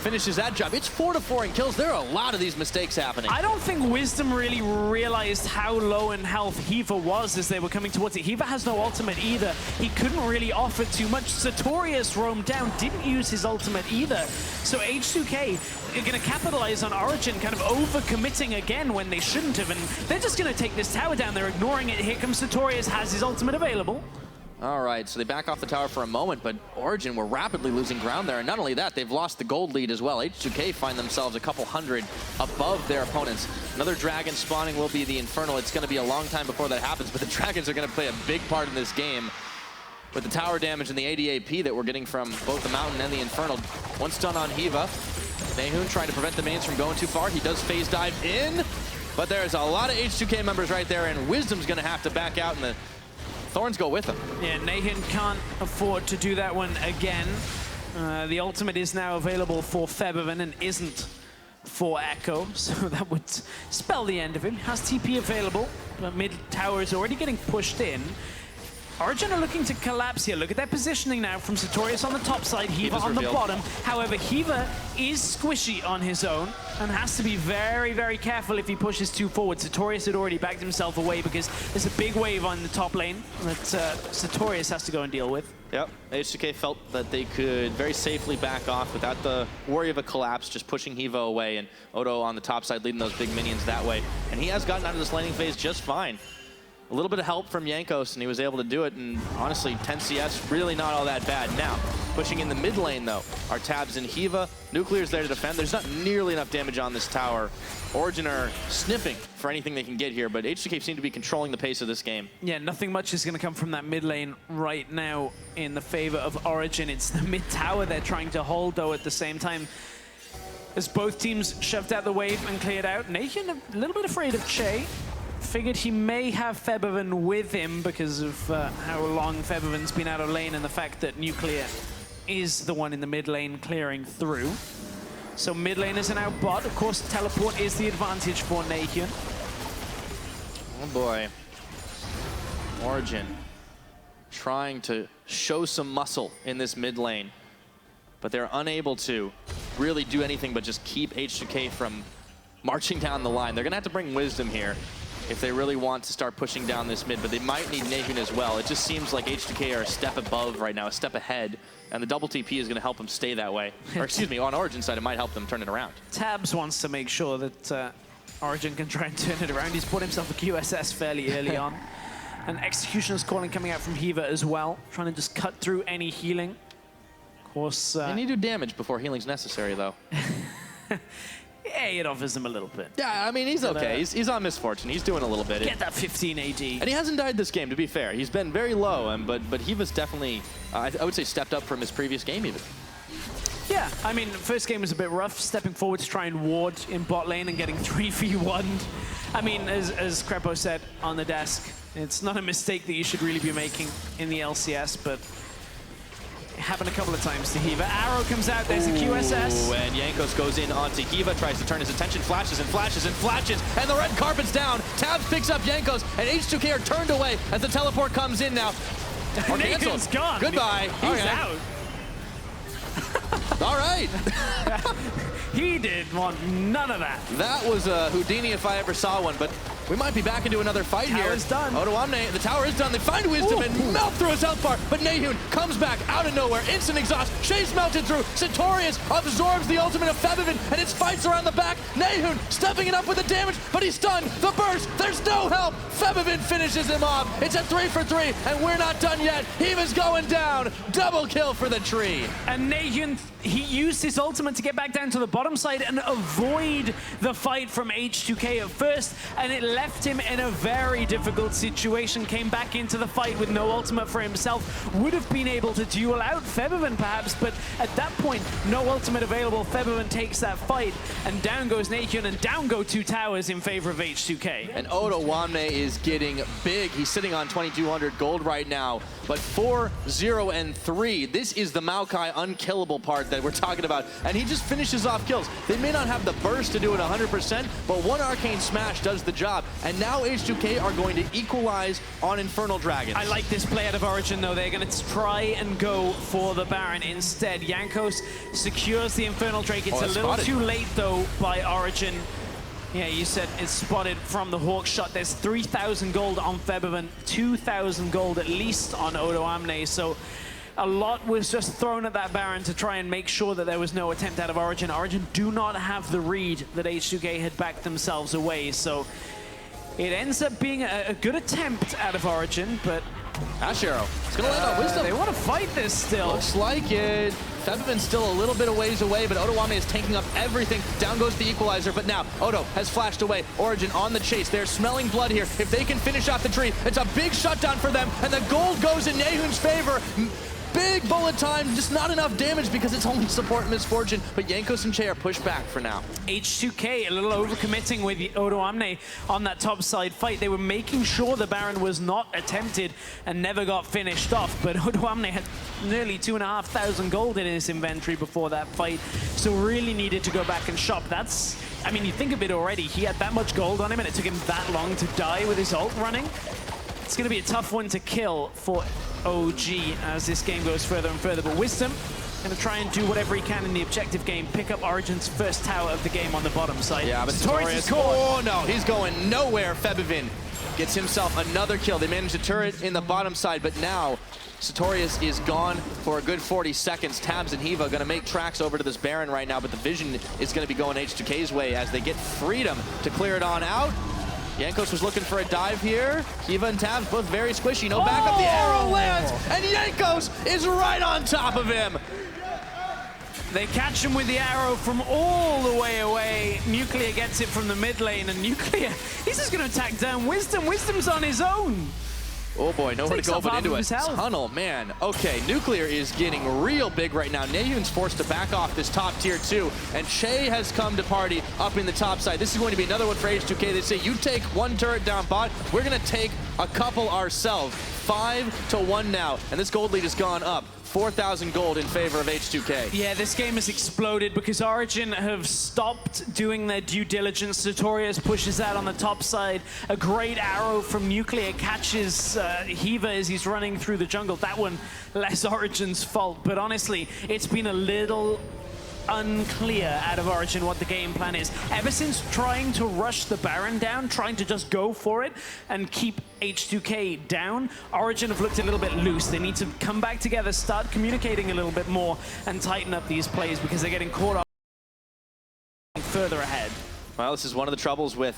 Finishes that job. It's 4-4 in kills. There are a lot of these mistakes happening. I don't think Wisdom really realized how low in health Hiva was as they were coming towards it. Hiva has no ultimate either. He couldn't really offer too much. Sartorius roamed down, didn't use his ultimate either. So H2K are going to capitalize on Origen kind of overcommitting again when they shouldn't have, and they're just going to take this tower down. They're ignoring it. Here comes Sartorius, has his ultimate available. All right, so they back off the tower for a moment, but Origen were rapidly losing ground there. And not only that, they've lost the gold lead as well. H2K find themselves a couple hundred above their opponents. Another dragon spawning will be the Infernal. It's going to be a long time before that happens, but the dragons are going to play a big part in this game with the tower damage and the ADAP that we're getting from both the Mountain and the Infernal. One stun on Hiva. Nahun trying to prevent the mains from going too far. He does phase dive in, but there's a lot of H2K members right there, and Wisdom's going to have to back out, and the Thorns go with him. Yeah, Nahun can't afford to do that one again. The ultimate is now available for Febivin and isn't for Echo, so that would spell the end of him. Has TP available, but mid tower is already getting pushed in. Origen are looking to collapse here. Look at their positioning now from Sartorius on the top side, Hiva on the bottom. However, Hiva is squishy on his own and has to be very, very careful if he pushes too forward. Sartorius had already backed himself away because there's a big wave on the top lane that Sartorius has to go and deal with. Yep, H2K felt that they could very safely back off without the worry of a collapse, just pushing Hiva away, and Odo on the top side leading those big minions that way. And he has gotten out of this laning phase just fine. A little bit of help from Jankos, and he was able to do it, and honestly, 10 CS, really not all that bad. Now, pushing in the mid lane, though, are Tabs and Hiva. Nuclear's there to defend. There's not nearly enough damage on this tower. Origen are sniffing for anything they can get here, but H2K seem to be controlling the pace of this game. Yeah, nothing much is going to come from that mid lane right now in the favor of Origen. It's the mid tower they're trying to hold, though, at the same time. As both teams shoved out the wave and cleared out, Nathan a little bit afraid of Che. Figured he may have Febiven with him because of how long Febiven's been out of lane and the fact that Nuclear is the one in the mid lane clearing through. So mid lane is an out bot. Of course, teleport is the advantage for Nahyun. Oh boy. Origen trying to show some muscle in this mid lane, but they're unable to really do anything but just keep H2K from marching down the line. They're gonna have to bring wisdom here if they really want to start pushing down this mid, but they might need Nahyun as well. It just seems like H2K are a step above right now, a step ahead, and the double TP is going to help them stay that way. Or excuse me, on Origen's side, it might help them turn it around. Tabs wants to make sure that Origen can try and turn it around. He's put himself a QSS fairly early on. And Executioner's calling coming out from Hiva as well, trying to just cut through any healing. Of course... They need to do damage before healing's necessary, though. Yeah, it offers him a little bit. Yeah, I mean, he's okay. He's on Misfortune. He's doing a little bit. Get that 15 AD. And he hasn't died this game, to be fair. He's been very low, but Hiva's definitely, I would say, stepped up from his previous game even. Yeah, I mean, first game was a bit rough, stepping forward to try and ward in bot lane and getting 3v1'd. I mean, as Crepo said on the desk, it's not a mistake that you should really be making in the LCS, but it happened a couple of times to Hiva. Arrow comes out, there's a QSS. Ooh, and Jankos goes in onto Hiva, tries to turn his attention, flashes and flashes and flashes, and the red carpet's down. Tabs picks up Jankos, and H2K are turned away as the teleport comes in now. Nathan's gone. Goodbye. He's out. All right. He did want none of that. That was a Houdini if I ever saw one, but we might be back into another fight here. Tower's done. Odoamne, the tower is done. They find wisdom and melt through his health bar, but Nahyun comes back out of nowhere. Instant exhaust. Chase melted through. Sartorius absorbs the ultimate of Febiven, and it's fights around the back. Nahyun stepping it up with the damage, but he's stunned. The burst. There's no help. Febiven finishes him off. It's a 3 for 3, and we're not done yet. Hiva's going down. Double kill for the tree. And Nahyun, he used his ultimate to get back down to the bottom side and avoid the fight from H2K at first, and it left him in a very difficult situation. Came back into the fight with no ultimate for himself. Would have been able to duel out Febiven perhaps, but at that point, no ultimate available. Febiven takes that fight, and down goes Nahyun, and down go two towers in favor of H2K. And Odoamne is getting big. He's sitting on 2,200 gold right now, but 4-0-3. This is the Maokai unkillable part that we're talking about, and he just finishes off kills. They may not have the burst to do it 100%, but one Arcane Smash does the job, and now H2K are going to equalize on Infernal Dragons. I like this play out of Origen, though. They're going to try and go for the Baron instead. Jankos secures the Infernal Drake. It's a little spotted. too late, though, by Origen. Yeah, you said it's spotted from the Hawk shot. There's 3,000 gold on Febiven, 2,000 gold at least on Odoamne, so a lot was just thrown at that Baron to try and make sure that there was no attempt out of Origen. Origen do not have the read that H2K had backed themselves away, so it ends up being a good attempt out of Origen, but Ash Arrow. It's going to land on Wisdom. they want to fight this still. Looks like it. Febiven's still a little bit of ways away, but Odoamne is taking up everything. Down goes the equalizer, but now Odo has flashed away. Origen on the chase. They're smelling blood here. If they can finish off the tree, it's a big shutdown for them, and the gold goes in Nahyun's favor. Big bullet time, just not enough damage because it's only support Misfortune, but Jankos and Che are pushed back for now. H2K a little overcommitting with Odoamne on that top side fight. They were making sure the Baron was not attempted and never got finished off, but Odoamne had nearly 2,500 gold in his inventory before that fight, so really needed to go back and shop. That's, I mean, you think of it already, he had that much gold on him and it took him that long to die with his ult running. It's going to be a tough one to kill for OG as this game goes further and further. But Wisdom going to try and do whatever he can in the objective game, pick up Origen's first tower of the game on the bottom side. Yeah, but Sartorius, oh no, he's going nowhere. Febivin gets himself another kill. They managed a turret in the bottom side, but now Sartorius is gone for a good 40 seconds. Tabs and Hiva going to make tracks over to this Baron right now, but the vision is going to be going H2K's way as they get freedom to clear it on out. Jankos was looking for a dive here. Hiva and Tabs both very squishy. No backup. The arrow lands, and Jankos is right on top of him. They catch him with the arrow from all the way away. Nuclear gets it from the mid lane, and Nuclear, he's just going to attack down Wisdom. Wisdom's on his own. Oh boy, nowhere to go but into a tunnel, man. Okay, Nuclear is getting real big right now. Nahun's forced to back off this top tier 2, and Che has come to party up in the top side. This is going to be another one for H2K. They say, you take one turret down bot, we're going to take a couple ourselves. 5-1 now, and this gold lead has gone up. 4,000 gold in favor of H2K. Yeah, this game has exploded because Origen have stopped doing their due diligence. Sartorius pushes out on the top side. A great arrow from Nuclear catches Hiva as he's running through the jungle. That one, less Origen's fault. But honestly, it's been a little unclear out of Origen what the game plan is. Ever since trying to rush the Baron down, trying to just go for it and keep H2K down, Origen have looked a little bit loose. They need to come back together, start communicating a little bit more, and tighten up these plays because they're getting caught up further ahead. Well, this is one of the troubles with,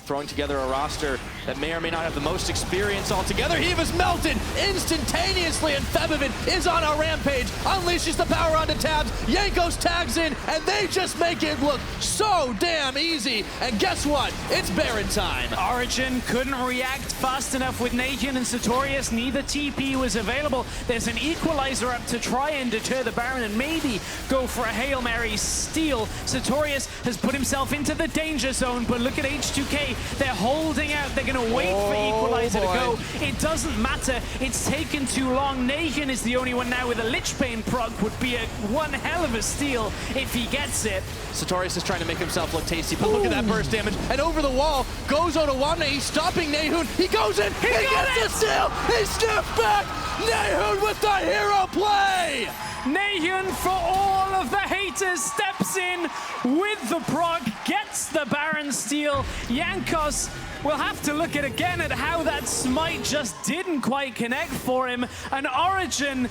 throwing together a roster that may or may not have the most experience altogether. Hiva's melted instantaneously, and Febivin is on a rampage, unleashes the power onto Tabs. Jankos tags in, and they just make it look so damn easy. And guess what? It's Baron time. Origen couldn't react fast enough with Nahun and Sartorius. Neither TP was available. There's an equalizer up to try and deter the Baron and maybe go for a Hail Mary steal. Sartorius has put himself into the danger zone, but look at H2K. They're holding out. They're going to wait for equalizer to go. It doesn't matter. It's taken too long. Nahun is the only one now with a Lich Bane proc. Would be one hell of a steal if he gets it. Sartorius is trying to make himself look tasty, but look at that burst damage. And over the wall goes Otawamne. He's stopping Nahun. He goes in. He gets the steal. He sniffs back. Nahun with the hero play. Nahun, for all of the haters, steps in with the proc, gets the Baron steal. Jankos will have to look at again at how that smite just didn't quite connect for him. And Origen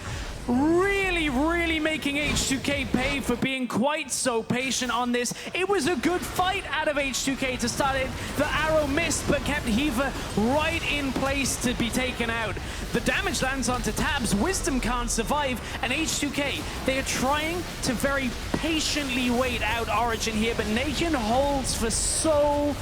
really making H2K pay for being quite so patient on this. It was a good fight out of H2K to start it. The arrow missed but kept Hiva right in place to be taken out. The damage lands onto Tabs. Wisdom can't survive, and H2K, they are trying to very patiently wait out Origen here, but Nahun holds for so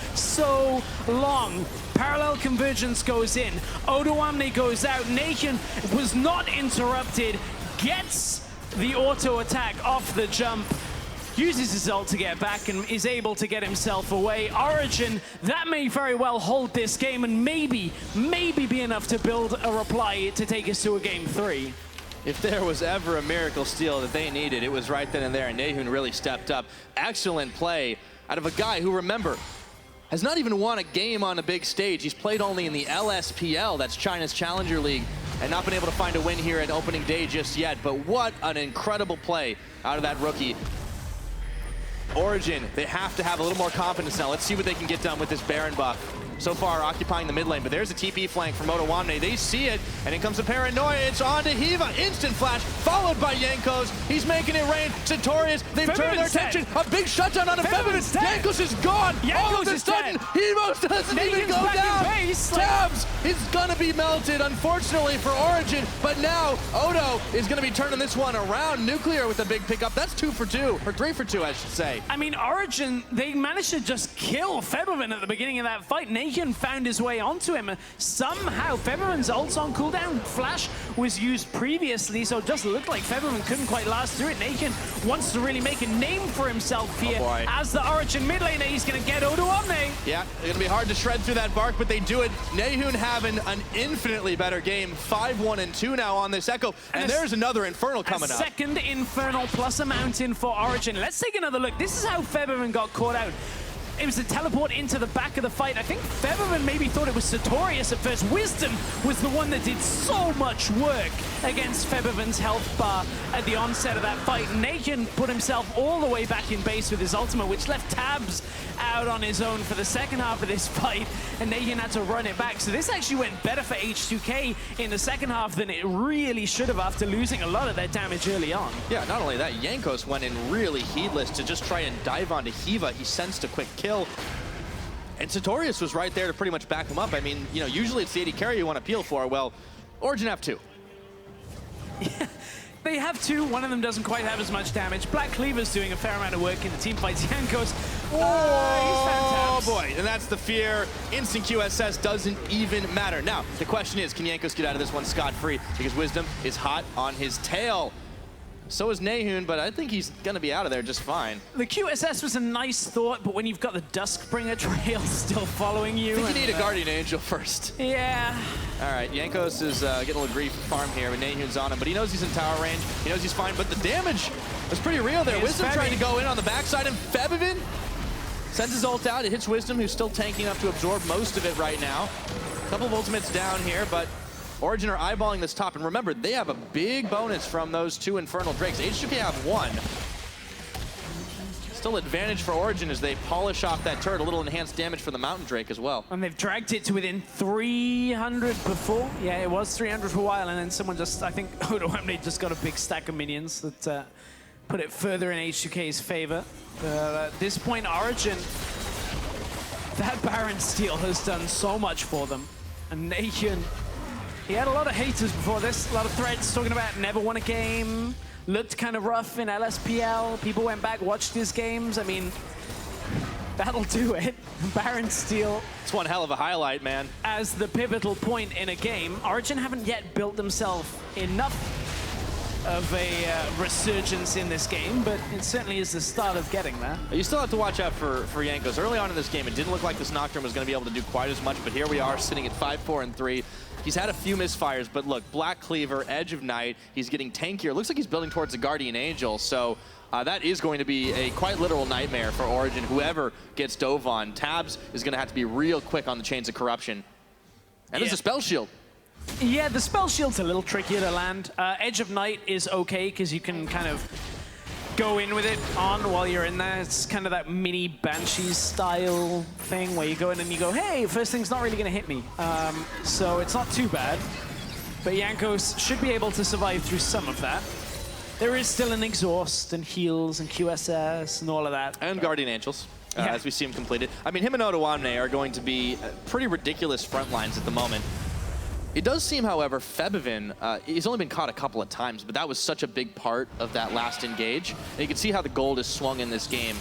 long. Parallel convergence goes in. Otawamne goes out. Nahun was not interrupted. Gets the auto attack off the jump. Uses his ult to get back and is able to get himself away. Origen, that may very well hold this game and maybe be enough to build a reply to take us to a game 3. If there was ever a miracle steal that they needed, it was right then and there, and Nahun really stepped up. Excellent play out of a guy who, remember, has not even won a game on a big stage. He's played only in the LSPL, that's China's Challenger League, and not been able to find a win here at opening day just yet. But what an incredible play out of that rookie. Origen, they have to have a little more confidence now. Let's see what they can get done with this Baron buff. So far occupying the mid lane, but there's a TP flank from Otawamne. They see it, and in comes the paranoia. It's on to Hiva. Instant flash, followed by Jankos. He's making it rain. Sartorius, they've turned their attention. A big shutdown on a Febivin. Jankos is gone. All of a sudden, Hiva doesn't even go down. Tabs is gonna be melted, unfortunately for Origen, but now Odo is gonna be turning this one around. Nuclear with a big pickup. That's 2 for 2, or 3 for 2, I should say. I mean, Origen, they managed to just kill Febivin at the beginning of that fight. Nahun found his way onto him. Somehow, Febivin's ult's on cooldown. Flash was used previously, so it just looked like Febivin couldn't quite last through it. Nahun wants to really make a name for himself here. As the Origen mid laner, he's going to get Otawamne. Yeah, it's going to be hard to shred through that bark, but they do it. Nahun having an infinitely better game. 5-1-2 now on this Echo, and there's another Infernal coming up. Second Infernal plus a Mountain for Origen. Let's take another look. This is how Febivin got caught out. it was a teleport into the back of the fight. I think Featherman maybe thought it was Sartorius at first. Wisdom was the one that did so much work against Featherman's health bar at the onset of that fight. Nahun put himself all the way back in base with his ultimate, which left Tabs out on his own for the second half of this fight, and Nahun had to run it back. So this actually went better for H2K in the second half than it really should have after losing a lot of their damage early on. Yeah, not only that, Jankos went in really heedless to just try and dive onto Hiva. He sensed a quick kill. And Sartorius was right there to pretty much back him up. I mean, you know, usually it's the AD carry you want to peel for. Well, Origen have two. Yeah, they have two. One of them doesn't quite have as much damage. Black Cleaver's doing a fair amount of work in the team fights. Jankos, oh boy, and that's the fear. Instant QSS doesn't even matter. Now, the question is, can Jankos get out of this one scot-free? Because Wisdom is hot on his tail. So is Nahun, but I think he's going to be out of there just fine. The QSS was a nice thought, but when you've got the Duskbringer trail still following you... I think you need a Guardian Angel first. Yeah. All right, Jankos is getting a little grief farm here, but Nahun's on him. But he knows he's in tower range. He knows he's fine, but the damage was pretty real there. Wisdom trying to go in on the backside, and Febiven sends his ult out. It hits Wisdom, who's still tanking up to absorb most of it right now. A couple of ultimates down here, but Origen are eyeballing this top, and remember, they have a big bonus from those two Infernal Drakes. H2K have one. Still advantage for Origen as they polish off that turret. A little enhanced damage for the Mountain Drake as well. And they've dragged it to within 300 before. Yeah, it was 300 for a while, and then someone just, I think, Odoamne just got a big stack of minions that put it further in H2K's favor. At this point, Origen, that Baron steal has done so much for them. And Nahun, he had a lot of haters before this, a lot of threads talking about never won a game, looked kind of rough in LSPL. People went back, watched his games. I mean, that'll do it. Baron steal. It's one hell of a highlight, man. As the pivotal point in a game, Origen haven't yet built themselves enough of a resurgence in this game, but it certainly is the start of getting there. You still have to watch out for Jankos. Early on in this game, it didn't look like this Nocturne was going to be able to do quite as much, but here we are sitting at 5-4-3. He's had a few misfires, but look, Black Cleaver, Edge of Night, he's getting tankier. Looks like he's building towards the Guardian Angel, so that is going to be a quite literal nightmare for Origen. Whoever gets dove on, Tabs is going to have to be real quick on the Chains of Corruption. And there's a Spell Shield. Yeah, the Spell Shield's a little trickier to land. Edge of Night is okay, because you can kind of go in with it on while you're in there. It's kind of that mini Banshee style thing where you go in and you go, hey, first thing's not really going to hit me. So it's not too bad. But Jankos should be able to survive through some of that. There is still an exhaust and heals and QSS and all of that. And Guardian Angels, as we see him completed. I mean, him and Odoamne are going to be pretty ridiculous front lines at the moment. It does seem, however, Febiven, he's only been caught a couple of times, but that was such a big part of that last engage. And you can see how the gold is swung in this game.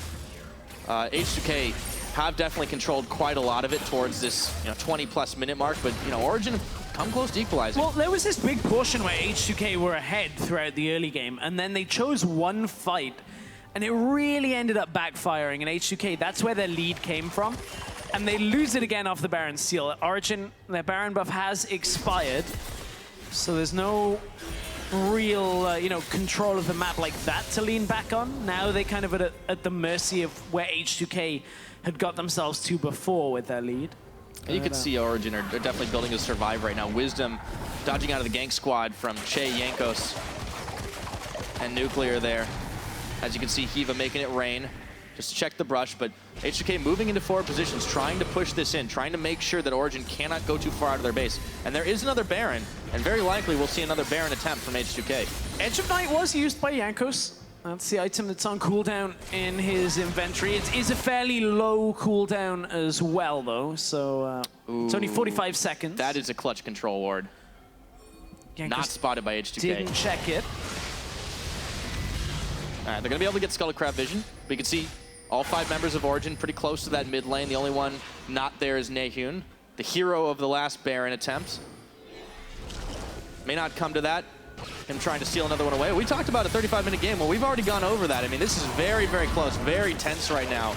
H2K have definitely controlled quite a lot of it towards this 20-plus minute mark, but Origen come close to equalizing. Well, there was this big portion where H2K were ahead throughout the early game, and then they chose one fight, and it really ended up backfiring. And H2K, that's where their lead came from. And they lose it again off the Baron steal. Origen, their Baron buff has expired, so there's no real, control of the map like that to lean back on. Now they kind of at the mercy of where H2K had got themselves to before with their lead. And you can see Origen are definitely building to survive right now. Wisdom dodging out of the gank squad from Che, Jankos, and Nuclear there. As you can see, Hiva making it rain. Just check the brush, but H2K moving into forward positions, trying to push this in, trying to make sure that Origen cannot go too far out of their base. And there is another Baron, and very likely we'll see another Baron attempt from H2K. Edge of Night was used by Jankos. That's the item that's on cooldown in his inventory. It is a fairly low cooldown as well, though, so it's only 45 seconds. That is a clutch control ward. Jankos not spotted by H2K. Didn't check it. All right, they're going to be able to get Skull Crab vision. We can see all 5 members of Origen pretty close to that mid lane. The only one not there is Nahun, the hero of the last Baron attempt. May not come to that. Him trying to steal another one away. We talked about a 35-minute game. Well, we've already gone over that. I mean, this is very, very close, very tense right now.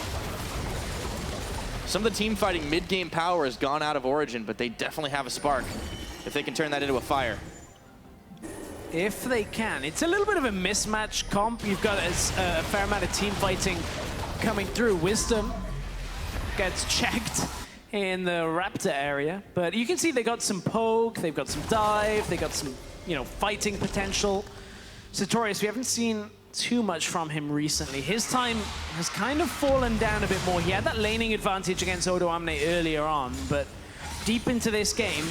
Some of the team fighting mid-game power has gone out of Origen, but they definitely have a spark if they can turn that into a fire. If they can. It's a little bit of a mismatch comp. You've got a fair amount of team fighting coming through. Wisdom gets checked in the Raptor area. But you can see they got some poke, they've got some dive, they got some, you know, fighting potential. Sartorius, we haven't seen too much from him recently. His time has kind of fallen down a bit more. He had that laning advantage against Odo Amne earlier on, but deep into this game,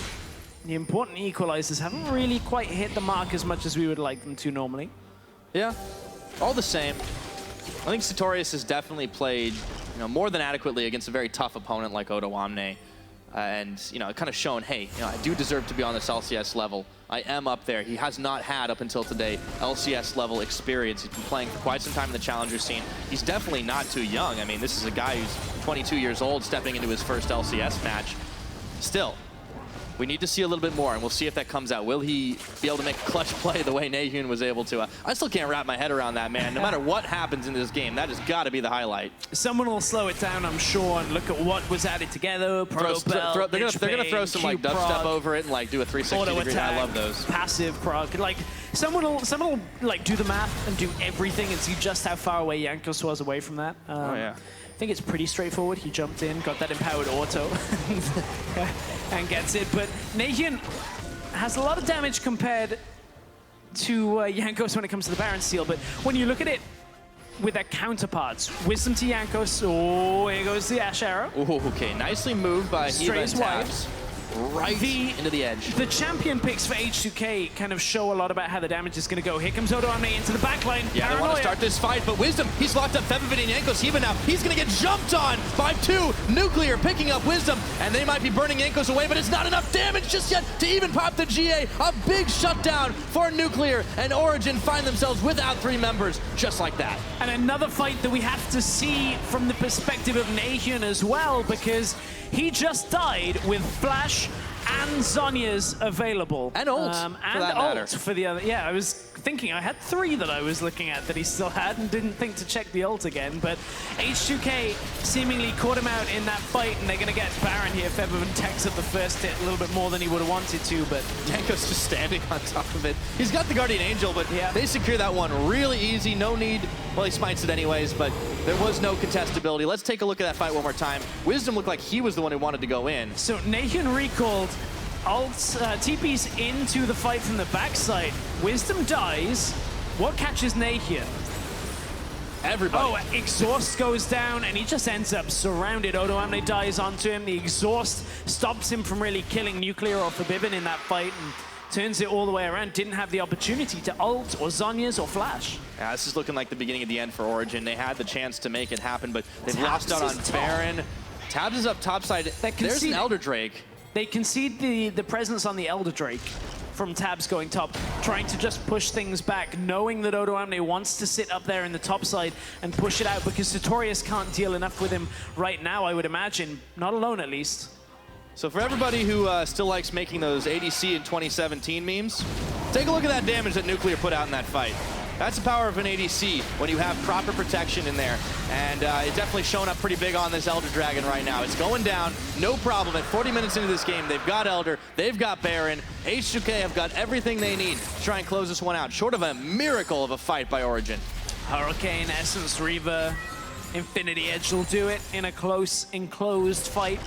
the important equalizers haven't really quite hit the mark as much as we would like them to normally. Yeah, all the same. I think Sartorius has definitely played, you know, more than adequately against a very tough opponent like Odo Amne. And, you know, kind of shown, hey, you know, I do deserve to be on this LCS level. I am up there. He has not had, up until today, LCS level experience. He's been playing for quite some time in the challenger scene. He's definitely not too young. I mean, this is a guy who's 22 years old stepping into his first LCS match. Still, we need to see a little bit more, and we'll see if that comes out. Will he be able to make a clutch play the way Nahyun was able to? I still can't wrap my head around that, man. No matter what happens in this game, that has got to be the highlight. Someone will slow it down, I'm sure, and look at what was added together. Proto Belt, they're gonna throw some like dubstep over it and like do a 360 degree. I love those. Passive proc. Like someone will like do the math and do everything and see just how far away Jankos was away from that. Oh yeah. I think it's pretty straightforward. He jumped in, got that empowered auto, and gets it. But Nahyun has a lot of damage compared to Jankos when it comes to the Baron Seal. But when you look at it with their counterparts, Wisdom to Jankos. Oh, here goes the Ash Arrow. Ooh, okay, nicely moved by Hiva and Tabs. Right into the edge. The champion picks for H2K kind of show a lot about how the damage is going to go. Here comes Odo Amne into the backline. Yeah, Paranoia. They want to start this fight, but Wisdom, he's locked up Febivid and Jankos. Hiva now, he's going to get jumped on by two. Nuclear picking up Wisdom, and they might be burning Jankos away, but it's not enough damage just yet to even pop the GA. A big shutdown for Nuclear, and Origen find themselves without 3 members, just like that. And another fight that we have to see from the perspective of Nahyun as well, because he just died with Flash and Zhonya's available. And ult, for that matter. For the other. Yeah, I was thinking, I had 3 that I was looking at that he still had and didn't think to check the ult again, but H2K seemingly caught him out in that fight, and they're going to get Baron here. Febiven techs at the first hit a little bit more than he would have wanted to, but Jankos just standing on top of it. He's got the Guardian Angel, but yeah, they secure that one really easy. No need. Well, he smites it anyways, but there was no contestability. Let's take a look at that fight one more time. Wisdom looked like he was the one who wanted to go in. So Nahyun recalled, TP's into the fight from the backside. Wisdom dies. What catches Nahyun? Everybody. Oh, exhaust goes down, and he just ends up surrounded. Odo Amne dies onto him. The exhaust stops him from really killing Nuclear or Forbidden in that fight, and turns it all the way around. Didn't have the opportunity to ult or Zhonya's or Flash. Yeah, this is looking like the beginning of the end for Origen. They had the chance to make it happen, but they've lost out on Baron. Tabs is up topside. There's an Elder Drake. They concede the presence on the Elder Drake from Tabs going top, trying to just push things back, knowing that Odo Amne wants to sit up there in the top side and push it out, because Sartorius can't deal enough with him right now, I would imagine. Not alone, at least. So for everybody who still likes making those ADC in 2017 memes, take a look at that damage that Nuclear put out in that fight. That's the power of an ADC when you have proper protection in there. And it's definitely showing up pretty big on this Elder Dragon right now. It's going down, no problem. At 40 minutes into this game, they've got Elder, they've got Baron. H2K have got everything they need to try and close this one out, short of a miracle of a fight by Origen. Hurricane, Essence, Reaver, Infinity Edge will do it in a close, enclosed fight.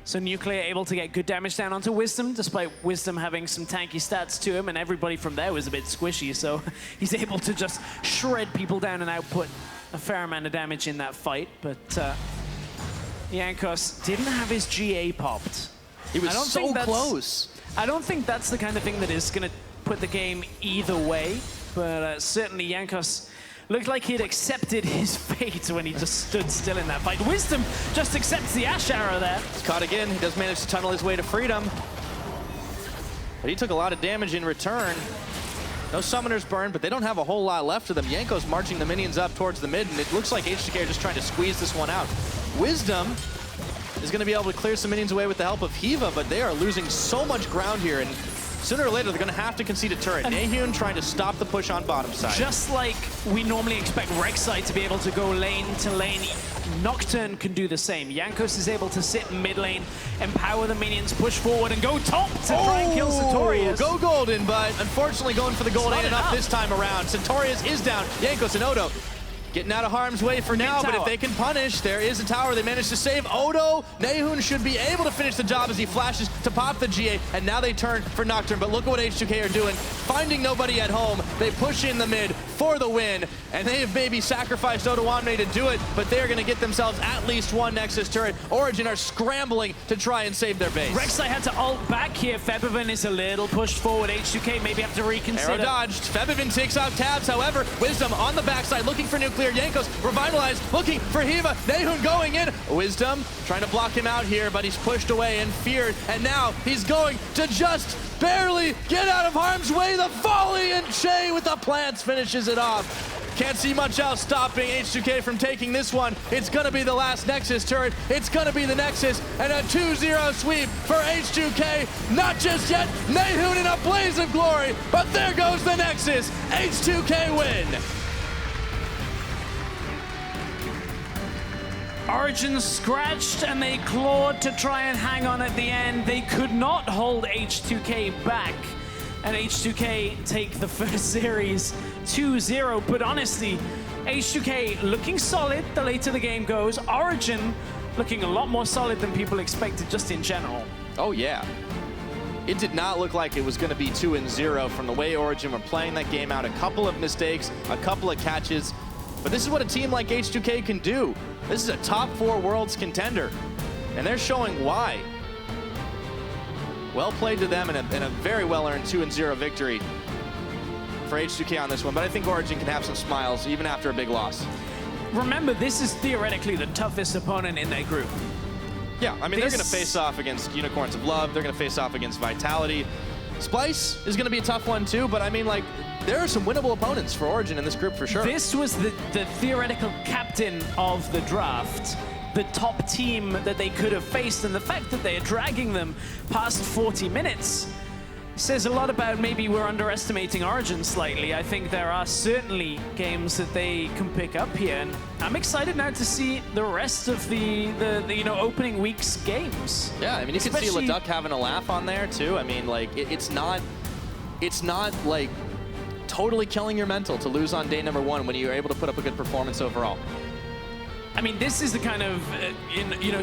So Nuclear able to get good damage down onto Wisdom, despite Wisdom having some tanky stats to him, and everybody from there was a bit squishy, so he's able to just shred people down and output a fair amount of damage in that fight. But Jankos didn't have his GA popped. He was so close. I don't think that's the kind of thing that is going to put the game either way, but certainly Jankos looked like he'd accepted his fate when he just stood still in that fight. Wisdom just accepts the Ash Arrow there. He's caught again. He does manage to tunnel his way to freedom. But he took a lot of damage in return. No Summoner's Burn, but they don't have a whole lot left of them. Jankos marching the minions up towards the mid, and it looks like H2K are just trying to squeeze this one out. Wisdom is going to be able to clear some minions away with the help of Hiva, but they are losing so much ground here, and sooner or later, they're going to have to concede a turret. Nahyun trying to stop the push on bottom side. Just like we normally expect Rek'Sai to be able to go lane to lane, Nocturne can do the same. Jankos is able to sit mid lane, empower the minions, push forward, and go top to try and kill Sartorius. Go Golden, but unfortunately going for the gold ain't enough this time around. Sartorius is down. Jankos and Odo Getting out of harm's way for now, but if they can punish, there is a tower they managed to save. Odo, Nehun should be able to finish the job as he flashes to pop the GA, and now they turn for Nocturne. But look at what H2K are doing. Finding nobody at home, they push in the mid for the win, and they have maybe sacrificed Odoamne to do it, but they're going to get themselves at least one Nexus turret. Origen are scrambling to try and save their base. Rek'Sai had to ult back here. Febiven is a little pushed forward. H2K maybe have to reconsider. Arrow dodged. Febiven takes out tabs. However, Wisdom on the backside looking for nuclear. Jankos revitalized, looking for Hiva. Nehun going in. Wisdom trying to block him out here, but he's pushed away and feared. And now he's going to just barely get out of harm's way. The volley, and Che with the plants finishes it off. Can't see much else stopping H2K from taking this one. It's gonna be the last Nexus turret. It's gonna be the Nexus, and a 2-0 sweep for H2K. Not just yet, Nehun in a blaze of glory, but there goes the Nexus. H2K win. Origen scratched and they clawed to try and hang on at the end. They could not hold H2K back. And H2K take the first series 2-0. But honestly, H2K looking solid the later the game goes. Origen looking a lot more solid than people expected just in general. Oh yeah. It did not look like it was going to be 2-0 from the way Origen were playing that game out. A couple of mistakes, a couple of catches. But this is what a team like H2K can do. This is a top 4 Worlds contender. And they're showing why. Well played to them, and a very well-earned 2-0 victory for H2K on this one. But I think Origen can have some smiles even after a big loss. Remember, this is theoretically the toughest opponent in their group. Yeah, I mean, they're going to face off against Unicorns of Love. They're going to face off against Vitality. Splice is going to be a tough one too, but I mean, like, there are some winnable opponents for Origen in this group for sure. This was the theoretical captain of the draft. The top team that they could have faced, and the fact that they are dragging them past 40 minutes says a lot about maybe we're underestimating Origen slightly. I think there are certainly games that they can pick up here, and I'm excited now to see the rest of the opening week's games. Yeah, I mean, you can see Leduc having a laugh on there too. I mean, like, it's not like totally killing your mental to lose on day number 1 when you're able to put up a good performance overall. I mean, this is the kind of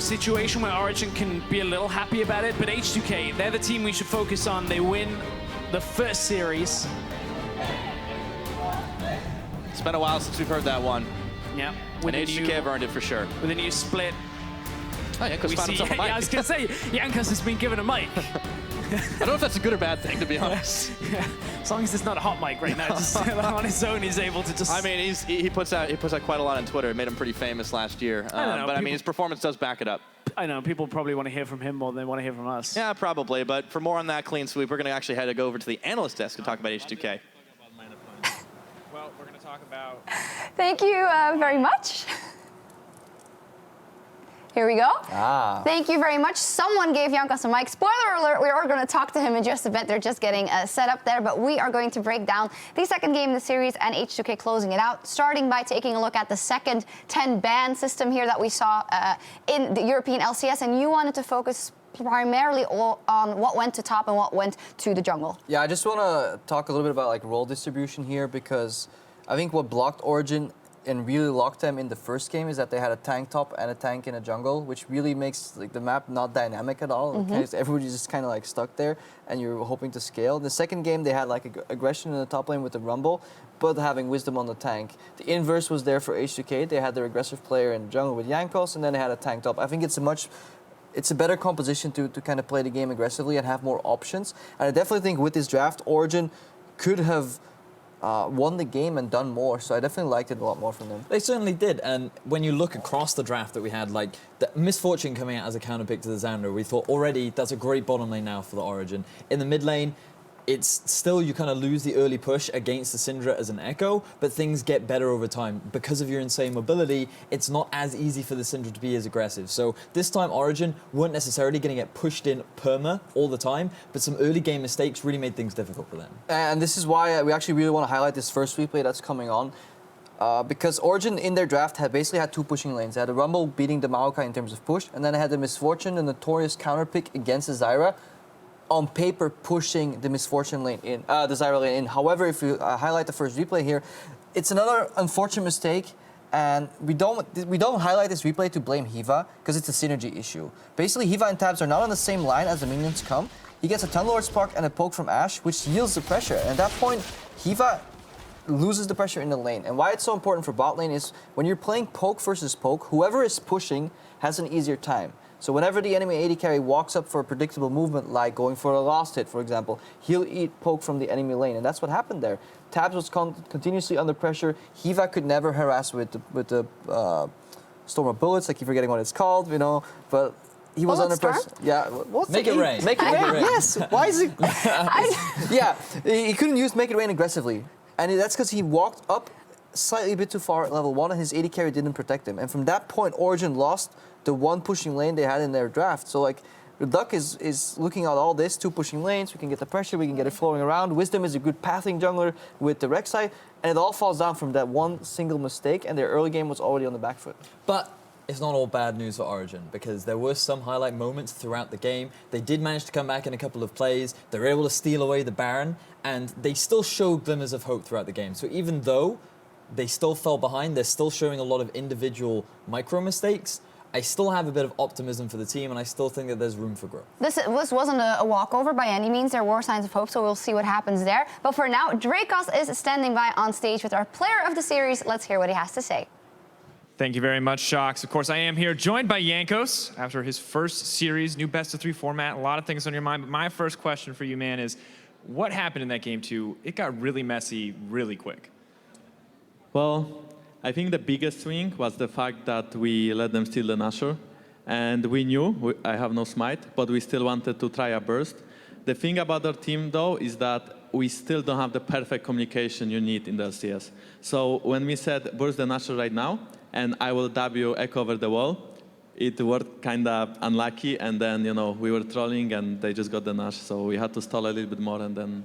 situation where Origen can be a little happy about it, but H2K, they're the team we should focus on. They win the first series. It's been a while since we've heard that one. Yeah. And H2K have earned it for sure. With a new split. Oh, Jankos found himself a mic. Yeah, I was going to say, Jankos has been given a mic. I don't know if that's a good or bad thing, to be honest. Yeah. As long as it's not a hot mic right now, just on his own, he's able to just. I mean, he puts out quite a lot on Twitter. It made him pretty famous last year. I don't know, but I mean, his performance does back it up. I know people probably want to hear from him more than they want to hear from us. Yeah, probably. But for more on that clean sweep, we're going to actually head to go over to the analyst desk and talk about H2K. Well, we're going to talk about. Thank you very much. Here we go. Thank you very much. Someone gave Jankos a mic. Spoiler alert, we are going to talk to him in just a bit. They're just getting set up there, but we are going to break down the second game in the series and H2K closing it out, starting by taking a look at the second 10-ban system here that we saw in the European LCS, and you wanted to focus primarily on what went to top and what went to the jungle. Yeah, I just want to talk a little bit about like role distribution here, because I think what blocked Origen and really locked them in the first game is that they had a tank top and a tank in a jungle, which really makes like the map not dynamic at all. Okay, so everybody's just kind of like stuck there, and you're hoping to scale. The second game they had like aggression in the top lane with the Rumble, but having Wisdom on the tank. The inverse was there for H2K. They had their aggressive player in the jungle with Jankos, and then they had a tank top. I think it's a better composition to kind of play the game aggressively and have more options. And I definitely think with this draft, Origen could have won the game and done more, so I definitely liked it a lot more from them. They certainly did, and when you look across the draft that we had, like the Misfortune coming out as a counter pick to the Xander, we thought already that's a great bottom lane now for the Origen. In the mid lane, it's still, you kind of lose the early push against the Syndra as an Echo, but things get better over time. Because of your insane mobility, it's not as easy for the Syndra to be as aggressive. So this time Origen weren't necessarily going to get pushed in perma all the time, but some early game mistakes really made things difficult for them. And this is why we actually really want to highlight this first replay that's coming on. Because Origen in their draft had basically had 2 pushing lanes. They had a Rumble beating the Maokai in terms of push, and then they had the Misfortune, the notorious counter pick against the Zyra, on paper pushing the Misfortune lane in, the Zyra lane in. However, if you highlight the first replay here, it's another unfortunate mistake And we don't highlight this replay to blame Hiva because it's a synergy issue. Basically, Hiva and Tabs are not on the same line as the minions come. He gets a Tunlord Spark and a poke from Ashe, which yields the pressure. And at that point, Hiva loses the pressure in the lane. And why it's so important for bot lane is when you're playing poke versus poke, whoever is pushing has an easier time. So whenever the enemy AD carry walks up for a predictable movement, like going for a lost hit, for example, he'll eat poke from the enemy lane. And that's what happened there. Tabs was continuously under pressure. Hiva could never harass with the Storm of Bullets. I keep forgetting what it's called, you know. But he was under pressure. Yeah. Make it rain. Make it rain. Yes. Why is it? Yeah. He couldn't use Make It Rain aggressively. And that's because he walked up slightly a bit too far at level 1 and his AD carry didn't protect him. And from that point, Origen lost the one pushing lane they had in their draft. So like, the Duck is looking at all this, 2 pushing lanes, we can get the pressure, we can get it flowing around. Wisdom is a good pathing jungler with the Rek'Sai, and it all falls down from that one single mistake, and their early game was already on the back foot. But it's not all bad news for Origen, because there were some highlight moments throughout the game. They did manage to come back in a couple of plays. They were able to steal away the Baron, and they still showed glimmers of hope throughout the game. So even though they still fell behind, they're still showing a lot of individual micro mistakes. I still have a bit of optimism for the team, and I still think that there's room for growth. This wasn't a walkover by any means. There were signs of hope, so we'll see what happens there. But for now, Dracos is standing by on stage with our player of the series. Let's hear what he has to say. Thank you very much, Shox. Of course, I am here joined by Jankos after his first series, new best-of-3 format. A lot of things on your mind, but my first question for you, man, is what happened in that game 2? It got really messy really quick. Well, I think the biggest swing was the fact that we let them steal the Nashor. And we knew I have no smite, but we still wanted to try a burst. The thing about our team, though, is that we still don't have the perfect communication you need in the LCS. So when we said, burst the Nashor right now, and I will W echo over the wall, it worked kind of unlucky. And then, you know, we were trolling, and they just got the Nash. So we had to stall a little bit more, and then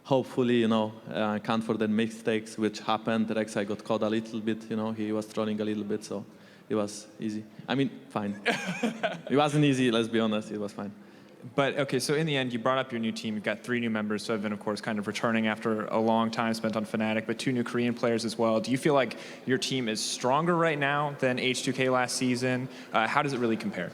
hopefully, you know, account for the mistakes which happened. Rek'Sai got caught a little bit, you know, he was trolling a little bit, so it was easy. I mean, fine. It wasn't easy, let's be honest, it was fine. But, okay, so in the end, you brought up your new team. You've got 3 new members, so I've been, of course, kind of returning after a long time spent on Fnatic, but 2 new Korean players as well. Do you feel like your team is stronger right now than H2K last season? How does it really compare?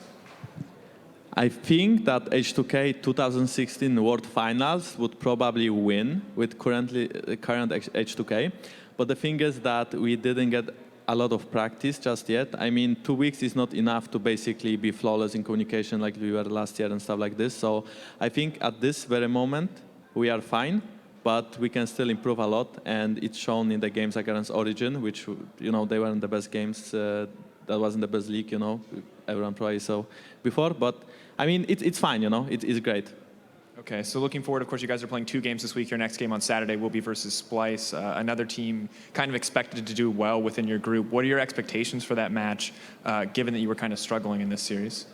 I think that H2K 2016 World Finals would probably win with current H2K. But the thing is that we didn't get a lot of practice just yet. I mean, 2 weeks is not enough to basically be flawless in communication like we were last year and stuff like this. So I think at this very moment, we are fine, but we can still improve a lot. And it's shown in the games against Origen, which, you know, they weren't the best games. That wasn't the best league, you know, everyone probably saw before. But I mean, it's fine, you know, it's great. Okay, so looking forward, of course, you guys are playing 2 games this week. Your next game on Saturday will be versus Splice, another team kind of expected to do well within your group. What are your expectations for that match, given that you were kind of struggling in this series?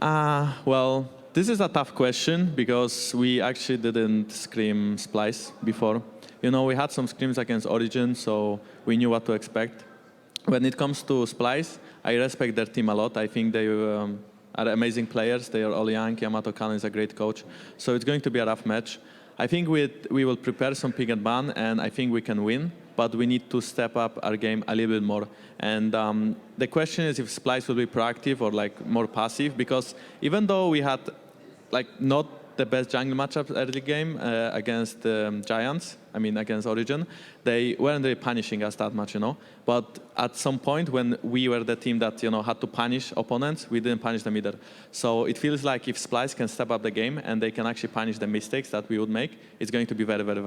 Well, this is a tough question because we actually didn't scrim Splice before. You know, we had some scrims against Origen, so we knew what to expect. When it comes to Splice, I respect their team a lot. I think they are amazing players. They are all young. Yamato Khan is a great coach. So it's going to be a rough match. I think we will prepare some pick and ban, and I think we can win. But we need to step up our game a little bit more. And the question is if Splice will be proactive or like more passive, because even though we had like not the best jungle matchup early game against Giants, I mean against Origen, they weren't really punishing us that much, you know. But at some point when we were the team that, you know, had to punish opponents, we didn't punish them either. So it feels like if Splice can step up the game and they can actually punish the mistakes that we would make, it's going to be very, very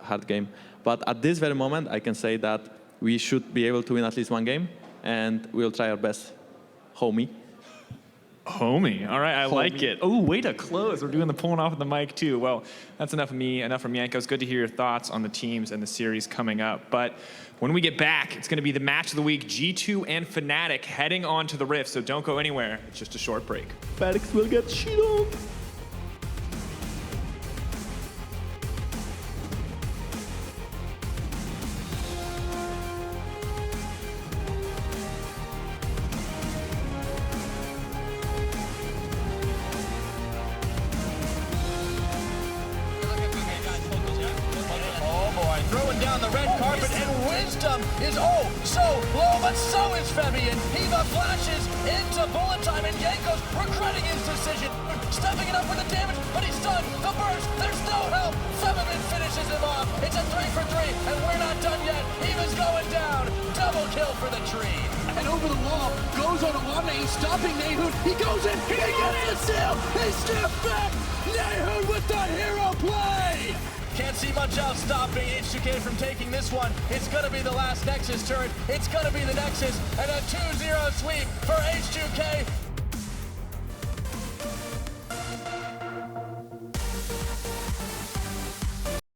hard game. But at this very moment, I can say that we should be able to win at least 1 game, and we'll try our best, homie. Homie. All right, I like it. Oh, way to close. We're doing the pulling off of the mic, too. Well, that's enough of me, enough from Jankos. Good to hear your thoughts on the teams and the series coming up. But when we get back, it's going to be the match of the week, G2 and Fnatic heading on to the Rift, so don't go anywhere. It's just a short break. Felix will get shit on. Throwing down the red card. carpet, and Wisdom is oh so low, but so is Fabian. Hiva flashes into bullet time, and Yanko's regretting his decision. Stepping it up with the damage, but he's stunned. The burst, there's no help. Febian finishes him off. It's a 3 for 3, and we're not done yet. Hiva's going down. Double kill for the tree. And over the wall, goes on Awame, he's stopping Nahud. He goes in, he gets the steal, he steps back. Nahud with the hero play. Can't see much else stopping H2K from taking this one. It's gonna be the last Nexus turret. It's gonna be the Nexus, and a 2-0 sweep for H2K.